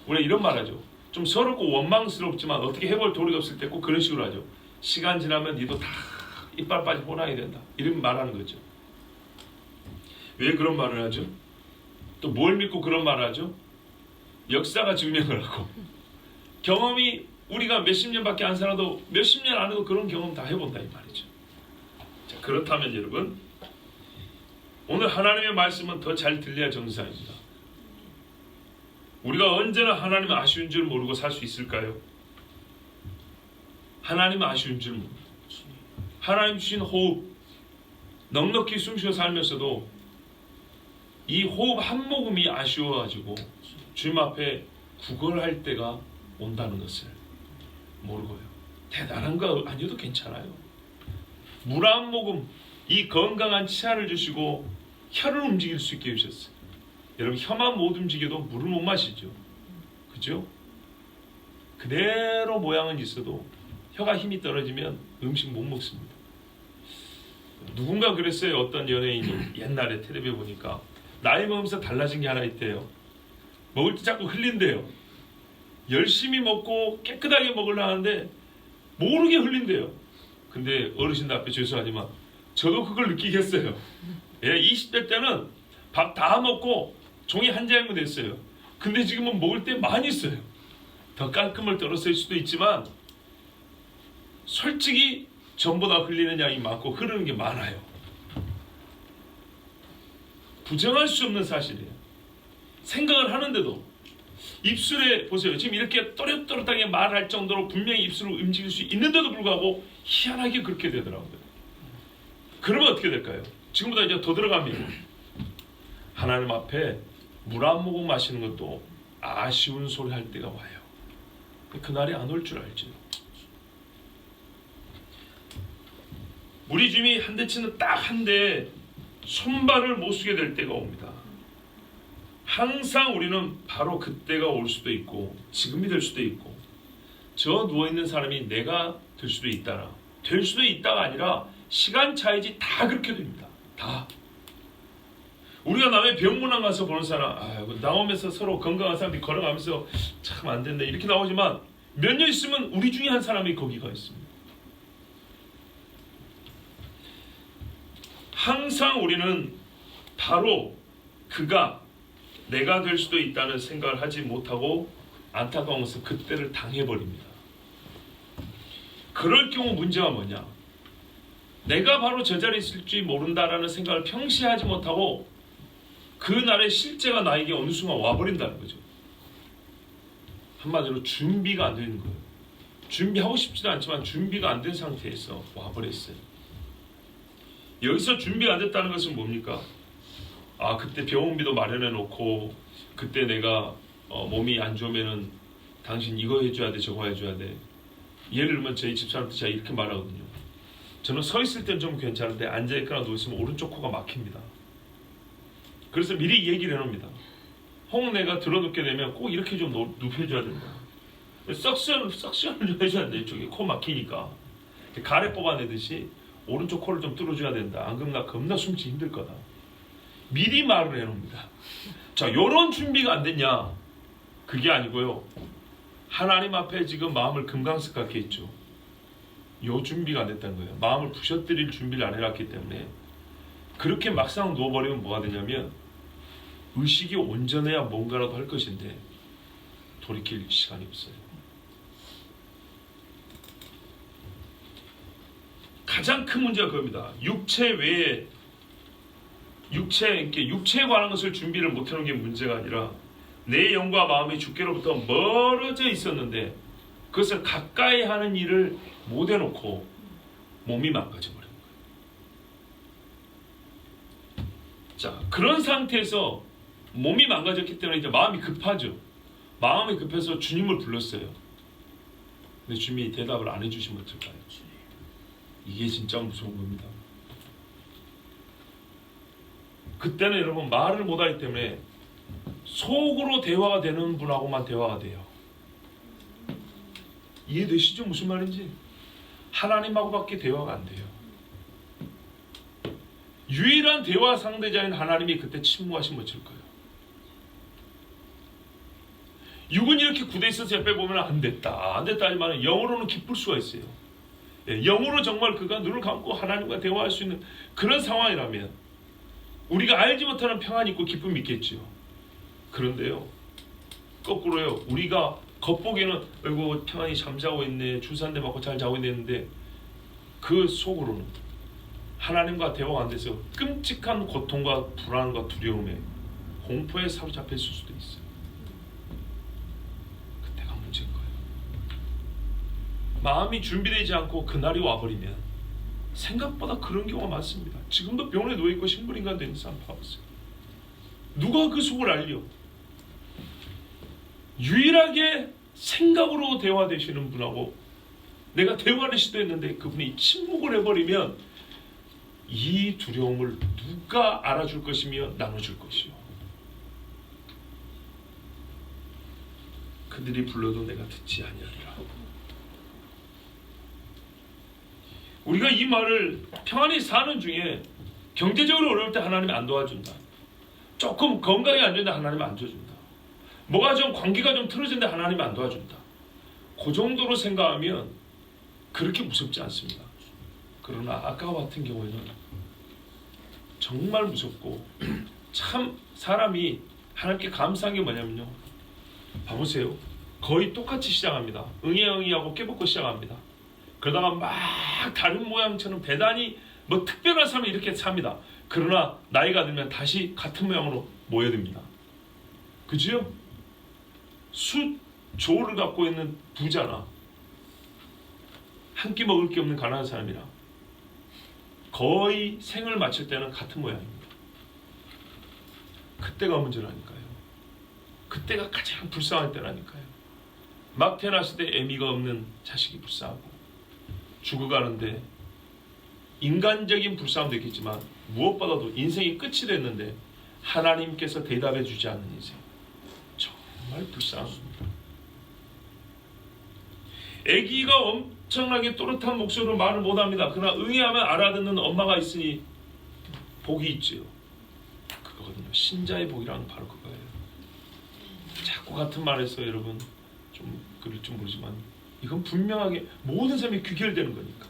우리가 이런 말하죠. 좀 서럽고 원망스럽지만 어떻게 해볼 도리가 없을 때 꼭 그런 식으로 하죠. 시간 지나면 니도 다 이빨 빠진 호랑이 된다. 이런 말하는 거죠. 왜 그런 말을 하죠? 또 뭘 믿고 그런 말을 하죠? 역사가 증명을 하고 경험이 우리가 몇십 년밖에 안 살아도 몇십 년 안 해도 그런 경험 다 해본다 이 말이죠. 자, 그렇다면 여러분 오늘 하나님의 말씀은 더 잘 들려야 정상입니다. 우리가 언제나 하나님은 아쉬운 줄 모르고 살 수 있을까요? 하나님은 아쉬운 줄 모릅니다. 하나님 주신 호흡 넉넉히 숨쉬어 살면서도 이 호흡 한 모금이 아쉬워가지고 주님 앞에 구걸할 때가 온다는 것을 모르고요. 대단한 거 아니어도 괜찮아요. 물 한 모금 이 건강한 치아를 주시고 혀를 움직일 수 있게 해주셨어요. 여러분 혀만 못 움직여도 물을 못 마시죠. 그죠? 그대로 모양은 있어도 혀가 힘이 떨어지면 음식 못 먹습니다. 누군가 그랬어요. 어떤 연예인이 옛날에 텔레비에 보니까 나이 먹으면서 달라진 게 하나 있대요. 먹을 때 자꾸 흘린대요. 열심히 먹고 깨끗하게 먹으려 하는데 모르게 흘린대요. 근데 어르신들 앞에 죄송하지만 저도 그걸 느끼겠어요. 예, 20대 때는 밥 다 먹고 종이 한 장이면 됐어요. 근데 지금은 먹을 때 많이 써요. 더 깔끔을 떨었을 수도 있지만 솔직히 전보다 흘리는 양이 많고 흐르는 게 많아요. 부정할 수 없는 사실이에요. 생각을 하는데도 입술에 보세요. 지금 이렇게 또렷또렷하게 말할 정도로 분명히 입술을 움직일 수 있는데도 불구하고 희한하게 그렇게 되더라고요. 그러면 어떻게 될까요? 지금보다 이제 더 들어갑니다. 하나님 앞에 물 한 모금 마시는 것도 아쉬운 소리 할 때가 와요. 그날이 안 올 줄 알죠. 우리 주님이 한 대 치는 딱 한 대 손발을 못 쓰게 될 때가 옵니다. 항상 우리는 바로 그때가 올 수도 있고 지금이 될 수도 있고 저 누워있는 사람이 내가 될 수도 있다라 될 수도 있다가 아니라 시간 차이지 다 그렇게 됩니다. 다. 우리가 남의 병문안 가서 보는 사람 나오면서 서로 건강한 사람들이 걸어가면서 참 안 된다 이렇게 나오지만 몇 년 있으면 우리 중에 한 사람이 거기가 있습니다. 항상 우리는 바로 그가 내가 될 수도 있다는 생각을 하지 못하고 안타까운 것은 그때를 당해버립니다. 그럴 경우 문제가 뭐냐? 내가 바로 저 자리에 있을지 모른다라는 생각을 평시에 하지 못하고 그날의 실제가 나에게 어느 순간 와버린다는 거죠. 한마디로 준비가 안 되는 거예요. 준비하고 싶지도 않지만 준비가 안 된 상태에서 와버렸어요. 여기서 준비가 안 됐다는 것은 뭡니까? 그때 병원비도 마련해 놓고 그때 내가 몸이 안 좋으면은 당신 이거 해줘야 돼 저거 해줘야 돼. 예를 들면 저희 집사람한테 제가 이렇게 말하거든요. 저는 서 있을 때는 좀 괜찮은데 앉아있거나 누워있으면 오른쪽 코가 막힙니다. 그래서 미리 얘기를 해놓습니다. 혹 내가 들어눕게 되면 꼭 이렇게 좀 눕혀줘야 된다. 석션을 좀 해줘야 돼. 이쪽에 코 막히니까 가래 뽑아내듯이 오른쪽 코를 좀 뚫어줘야 된다. 안 그러면 나 겁나 숨지 힘들 거다. 미리 말을 해놓습니다. 자, 요런 준비가 안 됐냐? 그게 아니고요. 하나님 앞에 지금 마음을 금강석같게 했죠. 요 준비가 안 됐다는 거예요. 마음을 부셔뜨릴 준비를 안 해놨기 때문에 그렇게 막상 누워버리면 뭐가 되냐면 의식이 온전해야 뭔가라도 할 것인데 돌이킬 시간이 없어요. 가장 큰 문제가 그겁니다. 육체에 관한 것을 준비를 못하는 게 문제가 아니라 내 영과 마음이 주께로부터 멀어져 있었는데 그것을 가까이 하는 일을 못 해놓고 몸이 망가져버린 거예요. 자, 그런 상태에서 몸이 망가졌기 때문에 이제 마음이 급하죠. 마음이 급해서 주님을 불렀어요. 근데 주님이 대답을 안 해주시면 어떨까요? 이게 진짜 무서운 겁니다. 그때는 여러분 말을 못하기 때문에 속으로 대화가 되는 분하고만 대화가 돼요. 이해되시죠? 무슨 말인지? 하나님하고밖에 대화가 안 돼요. 유일한 대화 상대자인 하나님이 그때 침묵하시면 어쩔 거예요. 육은 이렇게 굳어 있어서 옆에 보면 안 됐다 하지만 영으로는 기쁠 수가 있어요. 영으로 정말 그가 눈을 감고 하나님과 대화할 수 있는 그런 상황이라면 우리가 알지 못하는 평안이 있고 기쁨이 있겠죠. 그런데요, 거꾸로요, 우리가 겉보기에는 아이고 평안히 잠자고 있네, 주사 한 대 맞고 잘 자고 있는데 그 속으로는 하나님과 대화가 안 돼서 끔찍한 고통과 불안과 두려움에 공포에 사로잡혀 있을 수도 있어요. 그때가 문제인 거예요. 마음이 준비되지 않고 그날이 와버리면 생각보다 그런 경우가 많습니다. 지금도 병원에 누워있고 식물인간 되는 사람 봐보세요. 누가 그 속을 알려? 유일하게 생각으로 대화되시는 분하고 내가 대화를 시도했는데 그분이 침묵을 해버리면 이 두려움을 누가 알아줄 것이며 나눠줄 것이요. 그들이 불러도 내가 듣지 아니하리라. 우리가 이 말을 평안히 사는 중에 경제적으로 어려울 때 하나님이 안 도와준다. 조금 건강이 안 좋은데 하나님이 안 도와준다. 뭐가 좀 관계가 좀 틀어진데 하나님이 안 도와준다. 그 정도로 생각하면 그렇게 무섭지 않습니다. 그러나 아까와 같은 경우에는 정말 무섭고 참 사람이 하나님께 감사한 게 뭐냐면요. 봐보세요. 거의 똑같이 시작합니다. 응애응이하고 깨벗고 시작합니다. 그러다가 막 다른 모양처럼 대단히 뭐 특별한 사람이 이렇게 삽니다. 그러나 나이가 들면 다시 같은 모양으로 모여듭니다. 그죠? 수조를 갖고 있는 부자나 한 끼 먹을 게 없는 가난한 사람이랑 거의 생을 마칠 때는 같은 모양입니다. 그때가 문제라니까요. 그때가 가장 불쌍할 때라니까요. 막 태어났을 때 애미가 없는 자식이 불쌍하고 죽어가는데 인간적인 불쌍함도 있겠지만 무엇보다도 인생이 끝이 됐는데 하나님께서 대답해 주지 않는 인생, 정말 불쌍합니다. 아기가 엄청나게 또렷한 목소리로 말을 못합니다. 그러나 응애하면 알아듣는 엄마가 있으니 복이 있지요. 그거거든요. 신자의 복이라는 바로 그거예요. 자꾸 같은 말에서 여러분 좀 그럴 줄 모르지만 이건 분명하게 모든 사람이 귀결되는 거니까.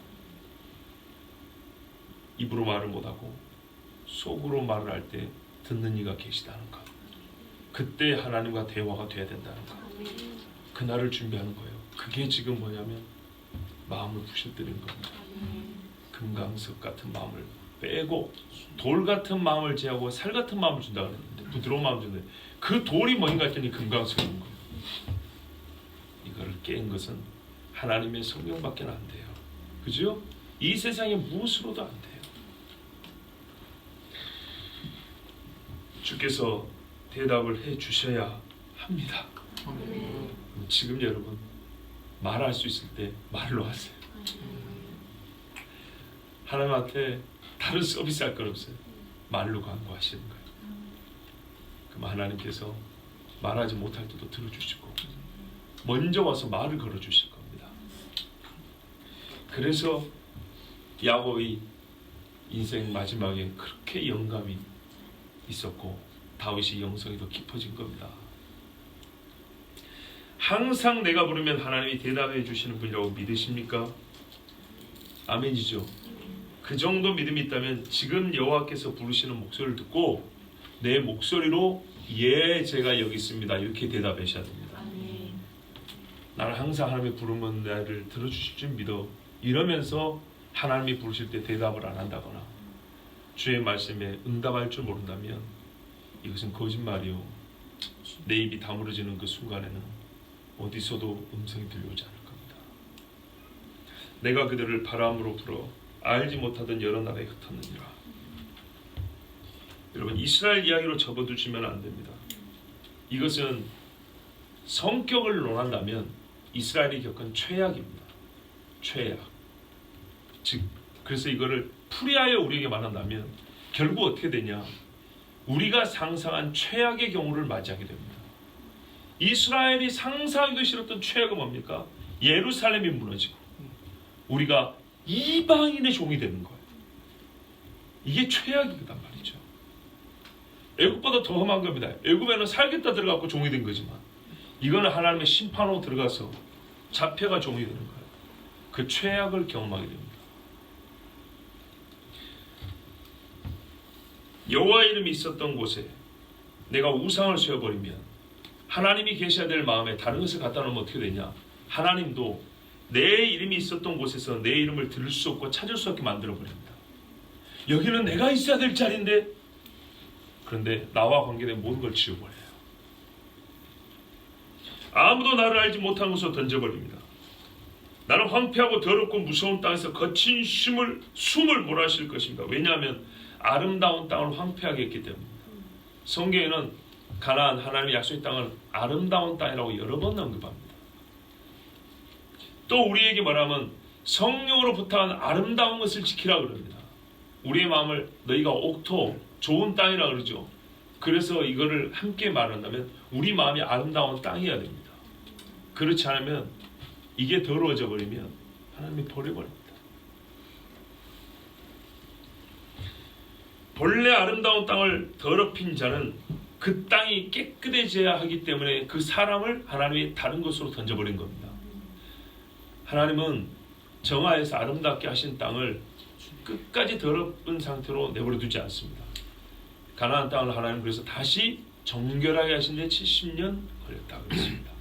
입으로 말을 못하고 속으로 말을 할 때 듣는 이가 계시다는 것. 그때 하나님과 대화가 돼야 된다는 것. 그날을 준비하는 거예요. 그게 지금 뭐냐면 마음을 부셔뜨리는 겁니다. 금강석 같은 마음을 빼고 돌 같은 마음을 제하고 살 같은 마음을 준다 그랬는데 부드러운 마음을 주는데 그 돌이 뭔가 했더니 금강석인 거예요. 이거를 깬 것은 하나님의 성령밖에 안 돼요. 그죠? 이 세상에 무엇으로도 안 돼요. 주께서 대답을 해 주셔야 합니다. 지금 여러분 말할 수 있을 때 말로 하세요. 하나님한테 다른 서비스 할 건 없어요. 말로 간구하시는 거예요. 그럼 하나님께서 말하지 못할 때도 들어주시고 먼저 와서 말을 걸어주실 겁니다. 그래서 야곱의 인생 마지막에 그렇게 영감이 있었고 다윗의 영성이 더 깊어진 겁니다. 항상 내가 부르면 하나님이 대답해 주시는 분이라고 믿으십니까? 아멘이죠. 그 정도 믿음이 있다면 지금 여호와께서 부르시는 목소리를 듣고 내 목소리로 예 제가 여기 있습니다 이렇게 대답하셔야 됩니다. 나는 항상 하나님이 부르면 나를 들어주실 줄 믿어 이러면서 하나님이 부르실 때 대답을 안 한다거나 주의 말씀에 응답할 줄 모른다면 이것은 거짓말이요. 내 입이 다물어지는 그 순간에는 어디서도 음성이 들려오지 않을 겁니다. 내가 그들을 바람으로 불어 알지 못하던 여러 나라에 흩었느니라. 여러분 이스라엘 이야기로 접어두시면 안 됩니다. 이것은 성격을 논한다면 이스라엘이 겪은 최악입니다. 최악. 즉 그래서 이거를 풀이하여 우리에게 말한다면 결국 어떻게 되냐? 우리가 상상한 최악의 경우를 맞이하게 됩니다. 이스라엘이 상상하기도 싫었던 최악은 뭡니까? 예루살렘이 무너지고 우리가 이방인의 종이 되는 거예요. 이게 최악이단 말이죠. 애굽보다 더 험한 겁니다. 애굽에는 살겠다 들어가고 종이 된 거지만 이거는 하나님의 심판으로 들어가서 잡혀가 종이 되는 거예요. 그 최악을 경험하게 됩니다. 여호와 이름이 있었던 곳에 내가 우상을 세워버리면 하나님이 계셔야 될 마음에 다른 것을 갖다 놓으면 어떻게 되냐? 하나님도 내 이름이 있었던 곳에서 내 이름을 들을 수 없고 찾을 수 없게 만들어버립니다. 여기는 내가 있어야 될 자리인데, 그런데 나와 관계된 모든 걸 지워버려요. 아무도 나를 알지 못한 곳으로 던져버립니다. 나는 황폐하고 더럽고 무서운 땅에서 거친 숨을 몰아쉴 것입니다. 왜냐하면 아름다운 땅을 황폐하게 했기 때문입니다. 성경에는 가나안 하나님의 약속의 땅을 아름다운 땅이라고 여러 번 언급합니다. 또 우리에게 말하면 성령으로부터 한 아름다운 것을 지키라 그럽니다. 우리의 마음을 너희가 옥토 좋은 땅이라 그러죠. 그래서 이거를 함께 말한다면 우리 마음이 아름다운 땅이어야 됩니다. 그렇지 않으면 이게 더러워져 버리면 하나님이 버려버립니다. 본래 아름다운 땅을 더럽힌 자는 그 땅이 깨끗해져야 하기 때문에 그 사람을 하나님이 다른 곳으로 던져버린 겁니다. 하나님은 정하에서 아름답게 하신 땅을 끝까지 더럽은 상태로 내버려 두지 않습니다. 가나안 땅을 하나님 그래서 다시 정결하게 하신 데 70년 걸렸다고 했습니다.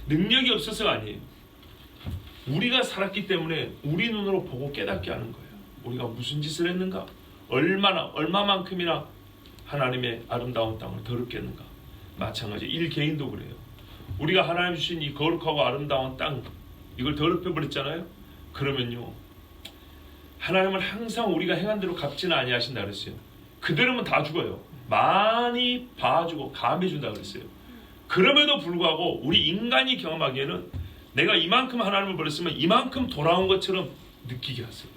능력이 없어서가 아니에요. 우리가 살았기 때문에 우리 눈으로 보고 깨닫게 하는 거예요. 우리가 무슨 짓을 했는가? 얼마만큼이나 하나님의 아름다운 땅을 더럽게 했는가? 마찬가지 일개인도 그래요. 우리가 하나님 주신 이 거룩하고 아름다운 땅 이걸 더럽혀 버렸잖아요. 그러면요 하나님은 항상 우리가 행한 대로 갚지는 아니하신다 그랬어요. 그대로면 다 죽어요. 많이 봐주고 감해준다 그랬어요. 그럼에도 불구하고 우리 인간이 경험하기에는 내가 이만큼 하나님을 버렸으면 이만큼 돌아온 것처럼 느끼게 하세요.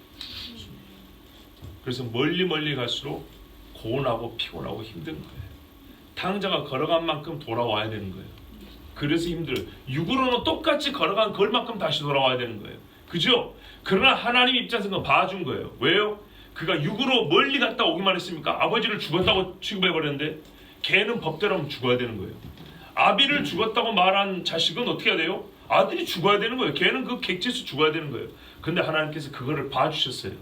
그래서 멀리 갈수록 고운하고 피곤하고 힘든 거예요. 탕자가 걸어간 만큼 돌아와야 되는 거예요. 그래서 힘들어요. 육으로는 똑같이 걸어간 걸만큼 다시 돌아와야 되는 거예요. 그죠? 그러나 하나님 입장에서는 봐준 거예요. 왜요? 그가 육으로 멀리 갔다 오기만 했습니까? 아버지를 죽었다고 취급해버렸는데 걔는 법대로 하면 죽어야 되는 거예요. 아비를 죽었다고 말한 자식은 어떻게 해야 돼요? 아들이 죽어야 되는 거예요. 걔는 그 객지에서 죽어야 되는 거예요. 근데 하나님께서 그거를 봐주셨어요.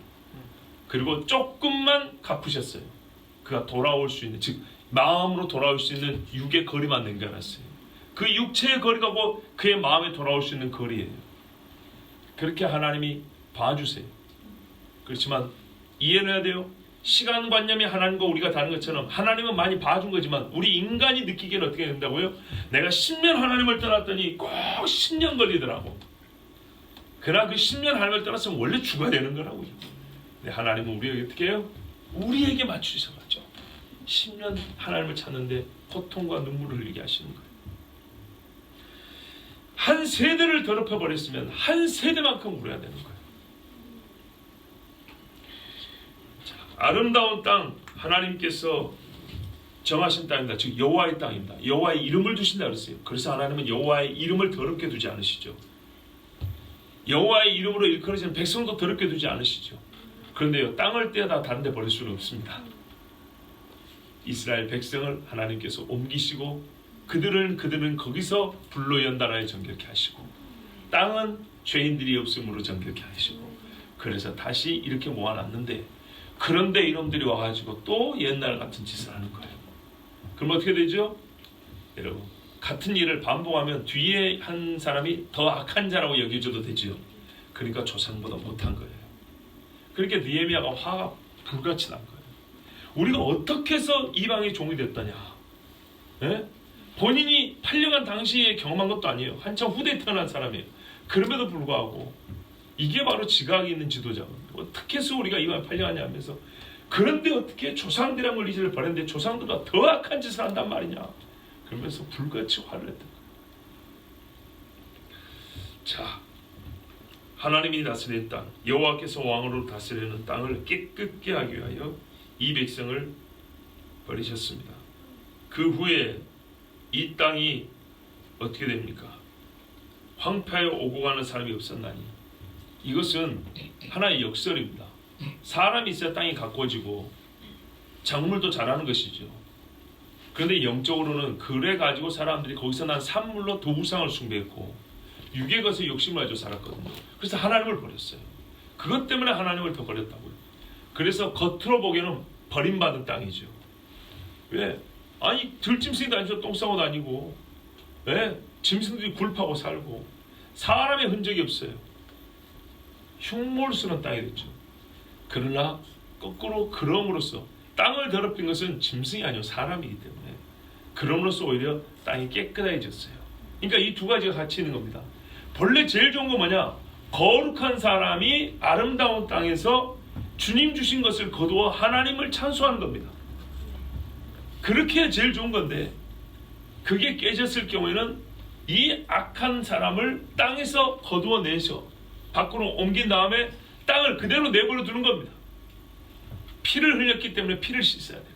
그리고 조금만 갚으셨어요. 그가 돌아올 수 있는, 즉 마음으로 돌아올 수 있는 육의 거리만 남겨놨어요. 그 육체의 거리가고 그의 마음에 돌아올 수 있는 거리예요. 그렇게 하나님이 봐주세요. 그렇지만 이해는 해야 돼요. 시간관념이 하나님과 우리가 다른 것처럼 하나님은 많이 봐준 거지만 우리 인간이 느끼기에는 어떻게 된다고요? 내가 10년 하나님을 떠났더니 꼭 10년 걸리더라고. 그러나 그 10년 하나님을 떠났으면 원래 죽어야 되는 거라고요. 근데 하나님은 우리에게 어떻게 해요? 우리에게 맞추셔가지고 10년 하나님을 찾는데 고통과 눈물을 흘리게 하시는 거예요. 한 세대를 더럽혀버렸으면 한 세대만큼 울어야 되는 거예요. 자, 아름다운 땅 하나님께서 정하신 땅입니다. 즉 여호와의 땅입니다. 여호와의 이름을 두신다 그랬어요. 그래서 하나님은 여호와의 이름을 더럽게 두지 않으시죠. 여호와의 이름으로 일컬어지는 백성도 더럽게 두지 않으시죠. 그런데요 땅을 떼어다 다른 데 버릴 수는 없습니다. 이스라엘 백성을 하나님께서 옮기시고 그들은 거기서 불로 연단하여 정결케 하시고 땅은 죄인들이 없음으로 정결케 하시고 그래서 다시 이렇게 모아놨는데 그런데 이놈들이 와가지고 또 옛날 같은 짓을 하는 거예요. 그럼 어떻게 되죠? 여러분 같은 일을 반복하면 뒤에 한 사람이 더 악한 자라고 여겨져도 되죠. 그러니까 조상보다 못한 거예요. 그렇게 느헤미야가 화가 불같이 난 거예요. 우리가 어떻게 해서 이방의 종이 됐다냐? 예? 본인이 8년간 당시에 경험한 것도 아니에요. 한참 후대에 태어난 사람이에요. 그럼에도 불구하고 이게 바로 지각이 있는 지도자거든요. 어떻게 해서 우리가 이방에 팔려가냐 하면서 그런데 어떻게 조상들이란 걸 이제를 버렸는데 조상들보다 더 악한 짓을 한단 말이냐. 그러면서 불같이 화를 냈다. 자, 하나님이 다스리는 땅, 여호와께서 왕으로 다스리는 땅을 깨끗게 하기 위하여 이 백성을 버리셨습니다. 그 후에 이 땅이 어떻게 됩니까? 황폐하여 오고 가는 사람이 없었나니. 이것은 하나의 역설입니다. 사람이 있어야 땅이 가꿔지고 작물도 자라는 것이죠. 그런데 영적으로는 그래 가지고 사람들이 거기서 난 산물로 도우상을 숭배했고 육의 것에 욕심을 가지고 살았거든요. 그래서 하나님을 버렸어요. 그것 때문에 하나님을 더 버렸다고요. 그래서 겉으로 보기에는 버림받은 땅이죠. 왜? 아니 들짐승이 다니죠. 똥 싸고 다니고, 왜? 짐승들이 굴파고 살고 사람의 흔적이 없어요. 흉물스러운 땅이 됐죠. 그러나 거꾸로 그럼으로써 땅을 더럽힌 것은 짐승이 아니고 사람이기 때문에 그럼으로써 오히려 땅이 깨끗해졌어요. 그러니까 이 두 가지가 같이 있는 겁니다. 본래 제일 좋은 건 뭐냐? 거룩한 사람이 아름다운 땅에서 주님 주신 것을 거두어 하나님을 찬송하는 겁니다. 그렇게 제일 좋은 건데 그게 깨졌을 경우에는 이 악한 사람을 땅에서 거두어 내서 밖으로 옮긴 다음에 땅을 그대로 내버려 두는 겁니다. 피를 흘렸기 때문에 피를 씻어야 되고,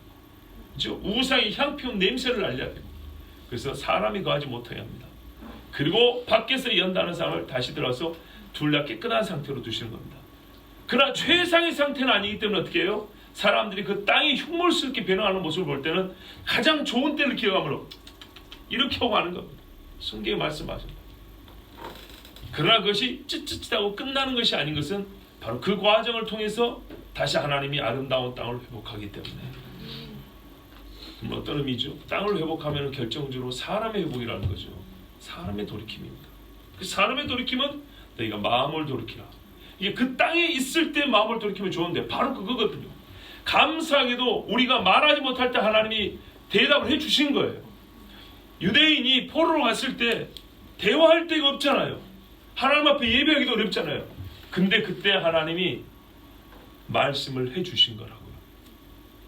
그렇죠? 우상이 향피운 냄새를 날려야 되고, 그래서 사람이 거하지 못하게 합니다. 그리고 밖에서 연다는 사람을 다시 들어서 둘 다 깨끗한 상태로 두시는 겁니다. 그러나 최상의 상태는 아니기 때문에 어떻게 해요? 사람들이 그 땅이 흉물스럽게 변화하는 모습을 볼 때는 가장 좋은 때를 기억하므로 이렇게 하고 하는 겁니다. 성경에 말씀하십니다. 그러나 그것이 찌릿찌릿하고 끝나는 것이 아닌 것은 바로 그 과정을 통해서 다시 하나님이 아름다운 땅을 회복하기 때문에. 그럼 어떤 의미죠? 땅을 회복하면 결정적으로 사람의 회복이라는 거죠. 사람의 돌이킴입니다. 그 사람의 돌이킴은 너희가 마음을 돌이키라. 이게 그 땅에 있을 때 마음을 돌이키면 좋은데 바로 그거거든요. 감사하게도 우리가 말하지 못할 때 하나님이 대답을 해주신 거예요. 유대인이 포로로 갔을 때 대화할 데가 없잖아요. 하나님 앞에 예배하기도 어렵잖아요. 근데 그때 하나님이 말씀을 해주신 거라고요.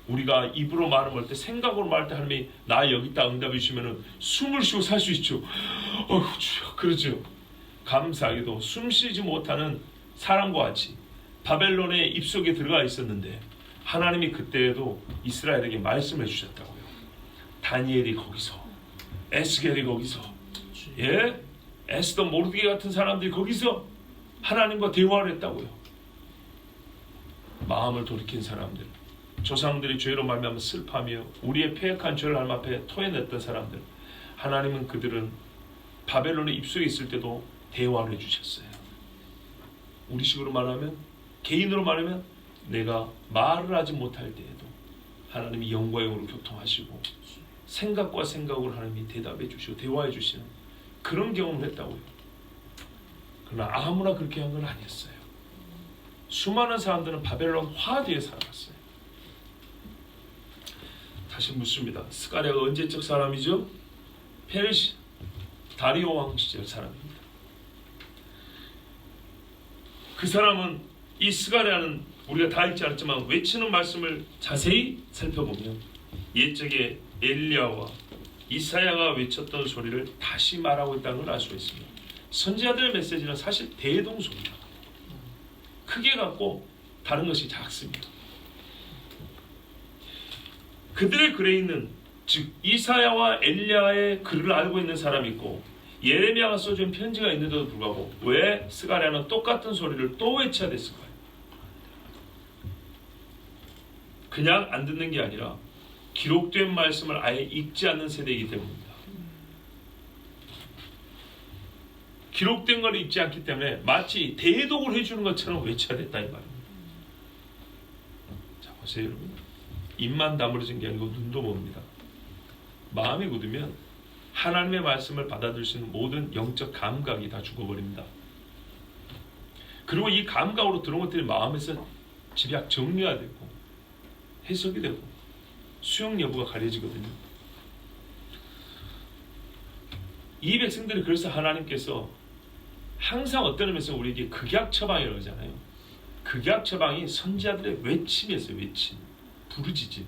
우리가 입으로 말할 때, 생각으로 말할 때 하나님이 나 여기 있다 응답해 주시면 숨을 쉬고 살 수 있죠. 어휴 주여, 그러죠. 감사하게도 숨쉬지 못하는 사람과 같이 바벨론의 입속에 들어가 있었는데 하나님이 그때에도 이스라엘에게 말씀해 주셨다고요. 다니엘이 거기서, 에스겔이 거기서, 에스더 모르드게 같은 사람들이 거기서 하나님과 대화를 했다고요. 마음을 돌이킨 사람들, 조상들이 죄로 말미암아 슬퍼하며 우리의 패역한 죄를 하나님 앞에 토해냈던 사람들, 하나님은 그들은 바벨론의 입속에 있을 때도 대화를 해주셨어요. 우리식으로 말하면, 개인으로 말하면 내가 말을 하지 못할 때에도 하나님이 영과 영으로 교통하시고 생각과 생각으로 하나님이 대답해 주시고 대화해 주시는 그런 경험을 했다고요. 그러나 아무나 그렇게 한 건 아니었어요. 수많은 사람들은 바벨론 화뒤에 살아갔어요. 다시 묻습니다. 스가랴가 언제적 사람이죠? 페르시 다리오 왕 시절 사람입니다. 그 사람은 이 스가랴는 우리가 다 읽지 않았지만 외치는 말씀을 자세히 살펴보면 옛적에 엘리야와 이사야가 외쳤던 소리를 다시 말하고 있다는 걸 알 수가 있습니다. 선지자들의 메시지는 사실 대동소입니다. 크게 갖고 다른 것이 작습니다. 그들의 글에 있는, 즉 이사야와 엘리야의 글을 알고 있는 사람이 있고 예레미야가 써준 편지가 있는데도 불구하고 왜 스가랴는 똑같은 소리를 또 외쳐야 됐을까요? 그냥 안 듣는 게 아니라 기록된 말씀을 아예 읽지 않는 세대이기 때문입니다. 기록된 걸 읽지 않기 때문에 마치 대독을 해주는 것처럼 외쳐야 됐다 이 말입니다. 자 보세요 여러분, 입만 다물어진 게 아니고 눈도 봅니다. 마음이 굳으면 하나님의 말씀을 받아들일 수 있는 모든 영적 감각이 다 죽어버립니다. 그리고 이 감각으로 들어온 것들이 마음에서 집약 정리가 되고 해석이 되고 수용 여부가 가려지거든요. 이 백성들이 그래서 하나님께서 항상 어떤 의미에서 우리에게 극약 처방이라고 하잖아요. 극약 처방이 선지자들의 외침이었어요. 외침, 부르짖음.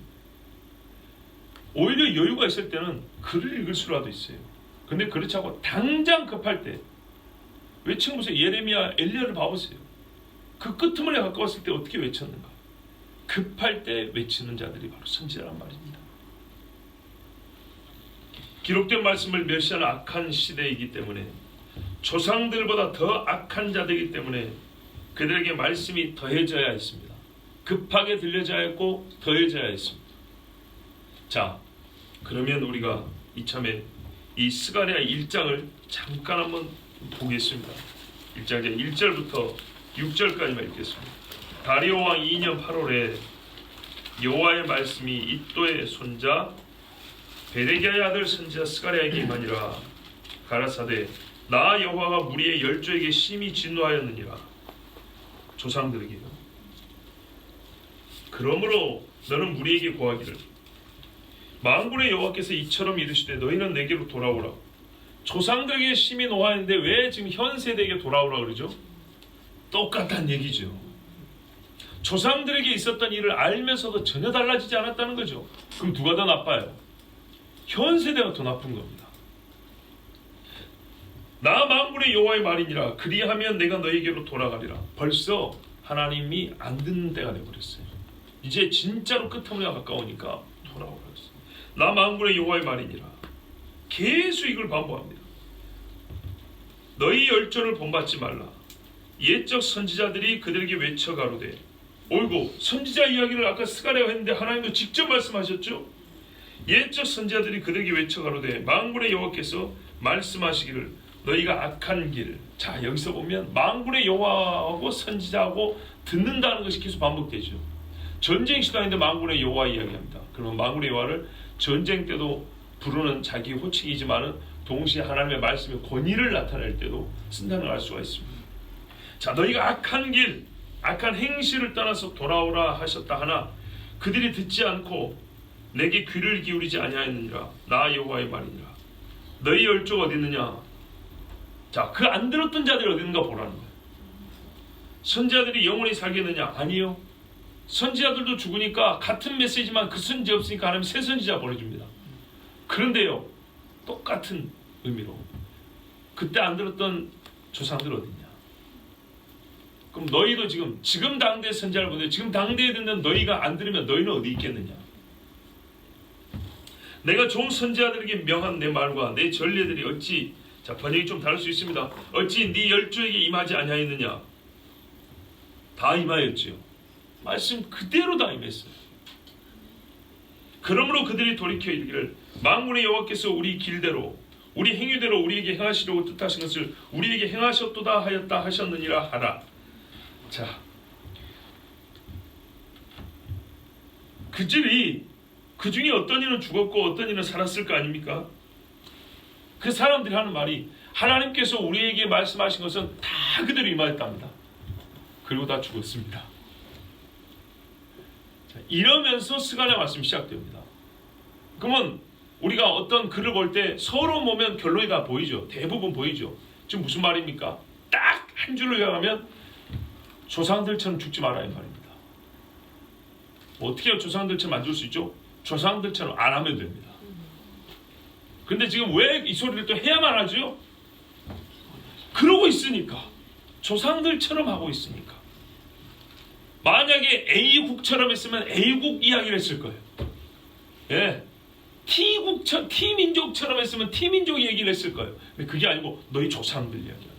오히려 여유가 있을 때는 글을 읽을 수라도 있어요. 근데 그렇지 않고 당장 급할 때 외치는 보세요. 예레미야, 엘리야를 봐보세요. 그 끄트머리에 가까웠을 때 어떻게 외쳤는가? 급할 때 외치는 자들이 바로 선지자란 말입니다. 기록된 말씀을 멸시하는 악한 시대이기 때문에, 조상들보다 더 악한 자들이기 때문에 그들에게 말씀이 더해져야 했습니다. 급하게 들려져야 했고 더해져야 했습니다. 자, 그러면 우리가 이참에 이 스가랴 1장을 잠깐 한번 보겠습니다. 1장 1절부터 6절까지만 읽겠습니다. 다리오 왕 2년 8월에 여호와의 말씀이 이도의 손자 베레기야의 아들 선지자 스가랴에게 임하니라. 가라사대, 나 여호와가 무리의 열조에게 심히 진노하였느니라. 조상들에게요. 그러므로 너는 무리에게 고하기를, 만군의 여호와께서 이처럼 이르시되 너희는 내게로 돌아오라. 조상들에게 심히 노하였는데 왜 지금 현 세대에게 돌아오라 그러죠? 똑같다는 얘기죠. 조상들에게 있었던 일을 알면서도 전혀 달라지지 않았다는 거죠. 그럼 누가 더 나빠요? 현 세대가 더 나쁜 겁니다. 나 만군의 여호와의 말이니라. 그리하면 내가 너희에게로 돌아가리라. 벌써 하나님이 안 듣는 때가 되어버렸어요. 이제 진짜로 끝머리가 가까우니까 돌아오라 했어요. 나 만군의 여호와의 말이니라. 계속 이걸 반복합니다. 너희 열조를 본받지 말라. 옛적 선지자들이 그들에게 외쳐 가로되, 어이구, 선지자 이야기를 아까 스가랴가 했는데 하나님도 직접 말씀하셨죠? 옛적 선지자들이 그들에게 외쳐 가로되, 만군의 여호와께서 말씀하시기를 너희가 악한 길. 자, 여기서 보면 만군의 여호와하고 선지자하고 듣는다는 것이 계속 반복되죠. 전쟁 시간인데 만군의 여호와 이야기합니다. 그러면 만군의 여호와를 전쟁 때도 부르는 자기 호칭이지만은 동시에 하나님의 말씀의 권위를 나타낼 때도 쓴다는 걸 알 수가 있습니다. 자, 너희가 악한 길, 악한 행실을 떠나서 돌아오라 하셨다 하나 그들이 듣지 않고 내게 귀를 기울이지 아니하였느니라. 나 여호와의 말이니라. 너희 열조가 어디 있느냐? 자, 그 안 들었던 자들이 어디 있는가 보라는 거예요. 선지자들이 영원히 살겠느냐? 아니요. 선지자들도 죽으니까 같은 메시지만 그 선지 없으니까 하나님 새 선지자 보내줍니다. 그런데요, 똑같은 의미로 그때 안 들었던 조상들 어딨냐? 그럼 너희도 지금 당대 선지자를 보내, 지금 당대에 듣는 너희가 안 들으면 너희는 어디 있겠느냐? 내가 종 선지자들에게 명한 내 말과 내 전례들이 어찌, 자, 번역이 좀 다를 수 있습니다. 어찌 네 열조에게 임하지 아니하였느냐? 다 임하였지요. 말씀 그대로 다 임했어요. 그러므로 그들이 돌이켜 이르기를, 만군의 여호와께서 우리 길대로 우리 행위대로 우리에게 행하시려고 뜻하신 것을 우리에게 행하셨도다 하였다 하셨느니라 하라. 자, 그들이 그 중에 어떤 이는 죽었고 어떤 이는 살았을 거 아닙니까? 그 사람들이 하는 말이, 하나님께서 우리에게 말씀하신 것은 다 그대로 임하였답니다. 그리고 다 죽었습니다. 자, 이러면서 스가랴 말씀이 시작됩니다. 그러면 우리가 어떤 글을 볼 때 서로 보면 결론이 다 보이죠. 대부분 보이죠. 지금 무슨 말입니까? 딱 한 줄로 요약하면 조상들처럼 죽지 마라 이 말입니다. 어떻게 조상들처럼 안 죽을 수 있죠? 조상들처럼 안 하면 됩니다. 근데 지금 왜 이 소리를 또 해야만 하죠? 그러고 있으니까. 조상들처럼 하고 있으니까. 만약에 A국처럼 했으면 A국 이야기를 했을 거예요. 예. T민족처럼 했으면 T민족 얘기를 했을 거예요. 근데 그게 아니고 너희 조상들 이야기하는 거예요.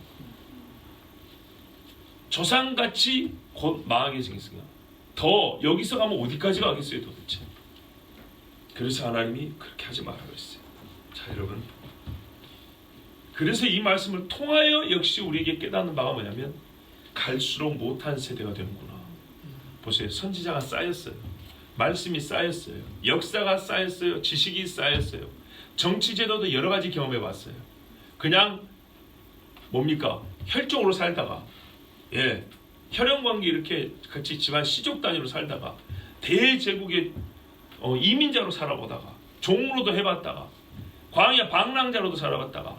조상같이 곧 망하게 생겼으니까 더 여기서 가면 어디까지 가겠어요 도대체. 그래서 하나님이 그렇게 하지 말라고 했어요. 자, 여러분, 그래서 이 말씀을 통하여 역시 우리에게 깨닫는 바가 뭐냐면, 갈수록 못한 세대가 되는구나. 보세요. 선지자가 쌓였어요. 말씀이 쌓였어요. 역사가 쌓였어요. 지식이 쌓였어요. 정치제도도 여러 가지 경험해 봤어요. 그냥 뭡니까? 혈족으로 살다가, 예, 혈연관계 이렇게 같이 집안 시족 단위로 살다가 대제국의 이민자로 살아보다가 종으로도 해봤다가 광야 방랑자로도 살아봤다가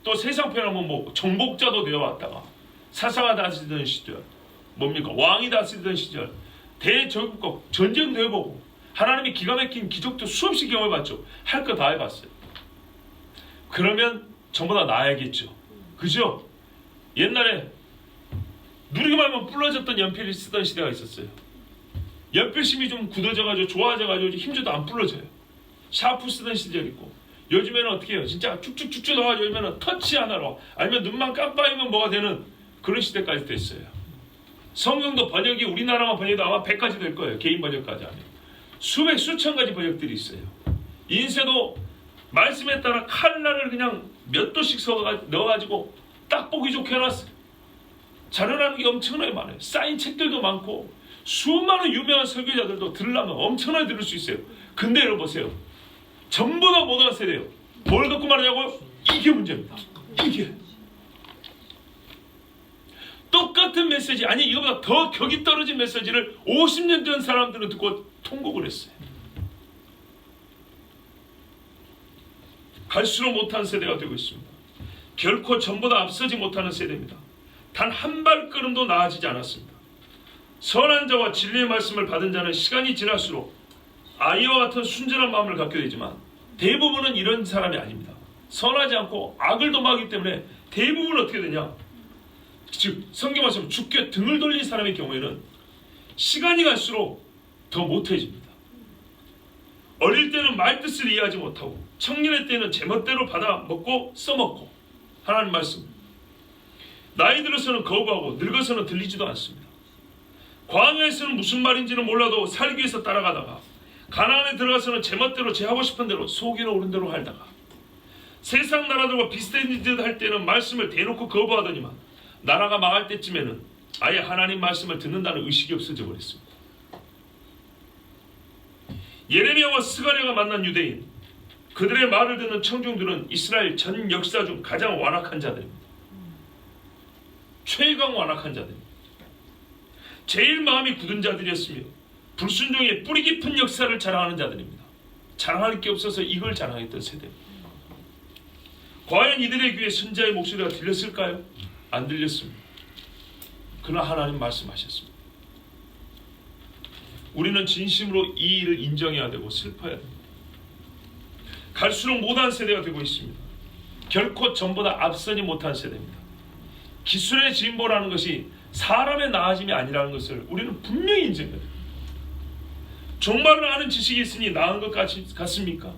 또 세상 편하면 뭐 정복자도 되어봤다가 사사가 다스리던 시절, 뭡니까? 왕이 다스리던 시절, 대제국과 전쟁도 해보고 하나님이 기가 막힌 기적도 수없이 경험해봤죠. 할 거 다 해봤어요. 그러면 전부 다 나야겠죠. 그죠? 옛날에 누리기만 하면 부러졌던 연필을 쓰던 시대가 있었어요. 연필심이 좀 굳어져가지고 좋아져가지고 힘줘도 안 부러져요. 샤프 쓰던 시절이 있고, 요즘에는 어떻게 해요? 진짜 쭉쭉쭉쭉 넣어가지고 요즘에는 터치 하나로, 아니면 눈만 깜빡이면 뭐가 되는 그런 시대까지 됐어요. 성경도 번역이 우리나라만 번역도 아마 100가지 될 거예요. 개인 번역까지 하면 수백 수천 가지 번역들이 있어요. 인쇄도 말씀에 따라 칼날을 그냥 몇 도씩 넣어가지고 딱 보기 좋게 해놨어요. 자료라는 게 엄청나게 많아요. 쌓인 책들도 많고 수많은 유명한 설교자들도 들으려면 엄청나게 들을 수 있어요. 근데 여러분 보세요. 전부 다 못 알아서야 돼요. 뭘 갖고 말하냐고요? 이게 문제입니다. 이게 똑같은 메시지, 아니 이거보다 더 격이 떨어진 메시지를 50년 전 사람들은 듣고 통곡을 했어요. 갈수록 못한 세대가 되고 있습니다. 결코 전보다 앞서지 못하는 세대입니다. 단 한 발걸음도 나아지지 않았습니다. 선한 자와 진리의 말씀을 받은 자는 시간이 지날수록 아이와 같은 순전한 마음을 갖게 되지만 대부분은 이런 사람이 아닙니다. 선하지 않고 악을 도모하기 때문에 대부분 어떻게 되냐? 즉 성경 말씀 주께 등을 돌린 사람의 경우에는 시간이 갈수록 더 못해집니다. 어릴 때는 말뜻을 이해하지 못하고 청년의 때는 제멋대로 받아 먹고 써먹고 하나님 말씀, 나이 들어서는 거부하고 늙어서는 들리지도 않습니다. 광야에서는 무슨 말인지는 몰라도 살기 위해서 따라가다가 가나안에 들어가서는 제멋대로 제 하고 싶은 대로 속이로 오른 대로 살다가 세상 나라들과 비슷한 듯 할 때는 말씀을 대놓고 거부하더니만 나라가 망할 때쯤에는 아예 하나님 말씀을 듣는다는 의식이 없어져 버렸습니다. 예레미야와 스가랴가 만난 유대인, 그들의 말을 듣는 청중들은 이스라엘 전 역사 중 가장 완악한 자들입니다. 최강 완악한 자들입니다. 제일 마음이 굳은 자들이었으며 불순종의 뿌리 깊은 역사를 자랑하는 자들입니다. 자랑할 게 없어서 이걸 자랑했던 세대입니다. 과연 이들의 귀에 선지자의 목소리가 들렸을까요? 안 들렸습니다. 그러나 하나님 말씀하셨습니다. 우리는 진심으로 이 일을 인정해야 되고 슬퍼야 됩니다. 갈수록 못한 세대가 되고 있습니다. 결코 전보다 앞서지 못한 세대입니다. 기술의 진보라는 것이 사람의 나아짐이 아니라는 것을 우리는 분명히 인정해야 됩니다. 종말을 아는 지식이 있으니 나은 것 같습니까?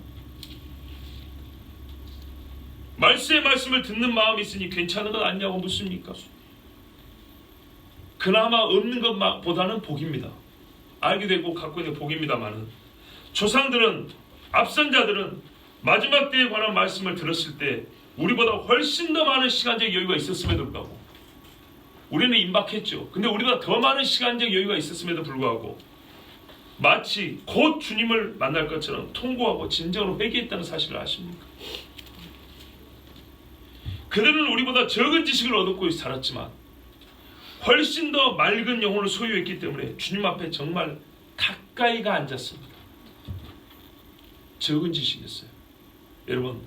말씀의 말씀을 듣는 마음이 있으니 괜찮은 것 아니냐고 묻습니까? 그나마 없는 것보다는 복입니다. 알게 되고 갖고 있는 복입니다마는 조상들은, 앞선 자들은 마지막 때에 관한 말씀을 들었을 때 우리보다 훨씬 더 많은 시간적 여유가 있었음에도 불구하고 우리는 임박했죠. 근데 우리보다 더 많은 시간적 여유가 있었음에도 불구하고 마치 곧 주님을 만날 것처럼 통고하고 진정으로 회개했다는 사실을 아십니까? 그들은 우리보다 적은 지식을 얻고 살았지만 훨씬 더 맑은 영혼을 소유했기 때문에 주님 앞에 정말 가까이가 앉았습니다. 적은 지식이었어요. 여러분,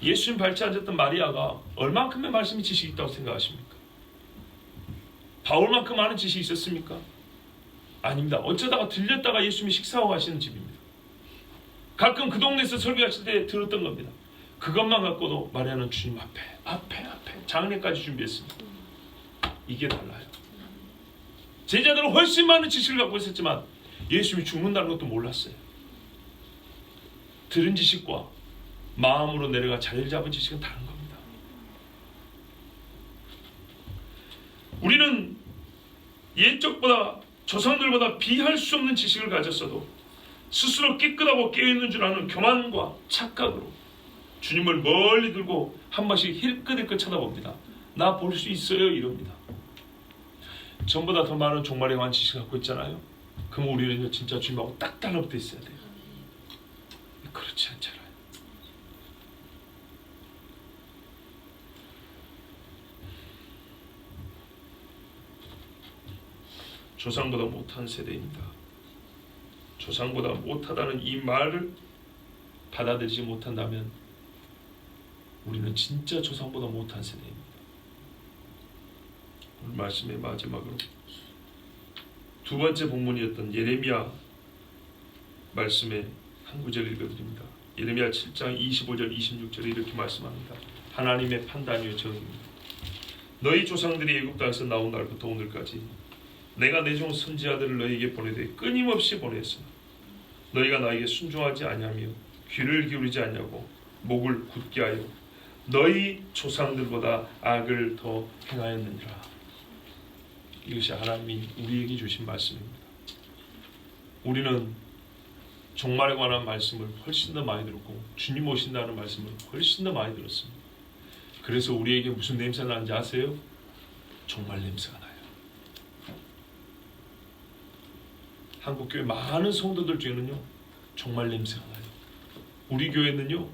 예수님 발치 앉았던 마리아가 얼만큼의 말씀이 지식이 있다고 생각하십니까? 바울만큼 많은 지식이 있었습니까? 아닙니다. 어쩌다가 들렸다가 예수님이 식사하고 가시는 집입니다. 가끔 그 동네에서 설교하실 때 들었던 겁니다. 그것만 갖고도 마리아는 주님 앞에 장례까지 준비했습니다. 이게 달라요. 제자들은 훨씬 많은 지식을 갖고 있었지만 예수님이 죽는다는 것도 몰랐어요. 들은 지식과 마음으로 내려가 자리를 잡은 지식은 다른 겁니다. 우리는 옛적보다 조상들보다 비할 수 없는 지식을 가졌어도 스스로 깨끗하고 깨어있는 줄 아는 교만과 착각으로 주님을 멀리 들고 한 번씩 힐끗힐끗 쳐다봅니다. 나 볼 수 있어요 이럽니다. 전보다 더 많은 종말에 관한 지식을 갖고 있잖아요. 그럼 우리는 진짜 주님하고 딱 달라붙어 있어야 돼요. 그렇지 않잖아요. 조상보다 못한 세대입니다. 조상보다 못하다는 이 말을 받아들이지 못한다면 우리는 진짜 조상보다 못한 세대입니다. 오늘 말씀의 마지막으로 두 번째 본문이었던 예레미야 말씀의 한 구절 읽어드립니다. 예레미야 7장 25절 26절에 이렇게 말씀합니다. 하나님의 판단이요 정입니다. 너희 조상들이 애굽 땅에서 나온 날부터 오늘까지 내가 내 종 선지자들을 너희에게 보내되 끊임없이 보냈으나 너희가 나에게 순종하지 아니하며 귀를 기울이지 않냐고 목을 굳게 하여 너희 조상들보다 악을 더 행하였느니라. 이것이 하나님이 우리에게 주신 말씀입니다. 우리는 종말에 관한 말씀을 훨씬 더 많이 들었고 주님 오신다는 말씀을 훨씬 더 많이 들었습니다. 그래서 우리에게 무슨 냄새가 나는지 아세요? 종말 냄새가 나요. 한국교회 많은 성도들 중에는요 종말 냄새가 나요. 우리 교회는요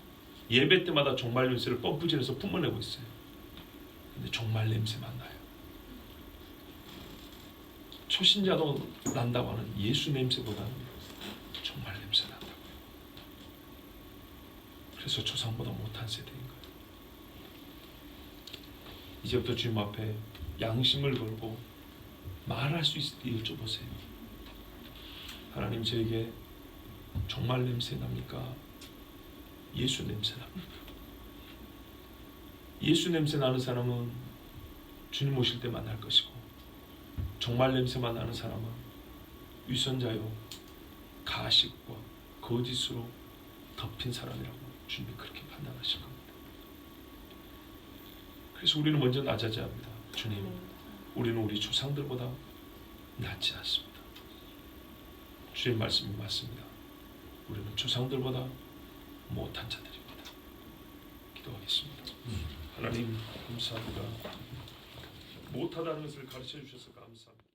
예배 때마다 종말 냄새를 펌프질해서 뿜어내고 있어요. 근데 종말 냄새만 나요. 초신자도 난다고 하는 예수 냄새보다는 종말 냄새 난다고요. 그래서 조상보다 못한 세대인 거예요. 이제부터 주님 앞에 양심을 걸고 말할 수 있을 때 여쭤보세요. 하나님, 저에게 종말 냄새 납니까? 예수 냄새 납니까? 예수 냄새 나는 사람은 주님 오실 때 만날 것이고, 종말 냄새만 나는 사람은 위선자요 가식과 거짓으로 덮인 사람이라고 주님이 그렇게 판단하실 겁니다. 그래서 우리는 먼저 낮아져야 합니다. 주님, 우리는 우리 조상들보다 낫지 않습니다. 주님 말씀이 맞습니다. 우리는 조상들보다 못한 자들입니다. 기도하겠습니다. 하나님 감사합니다. 못하다는 것을 가르쳐 주셔서 감사합니다.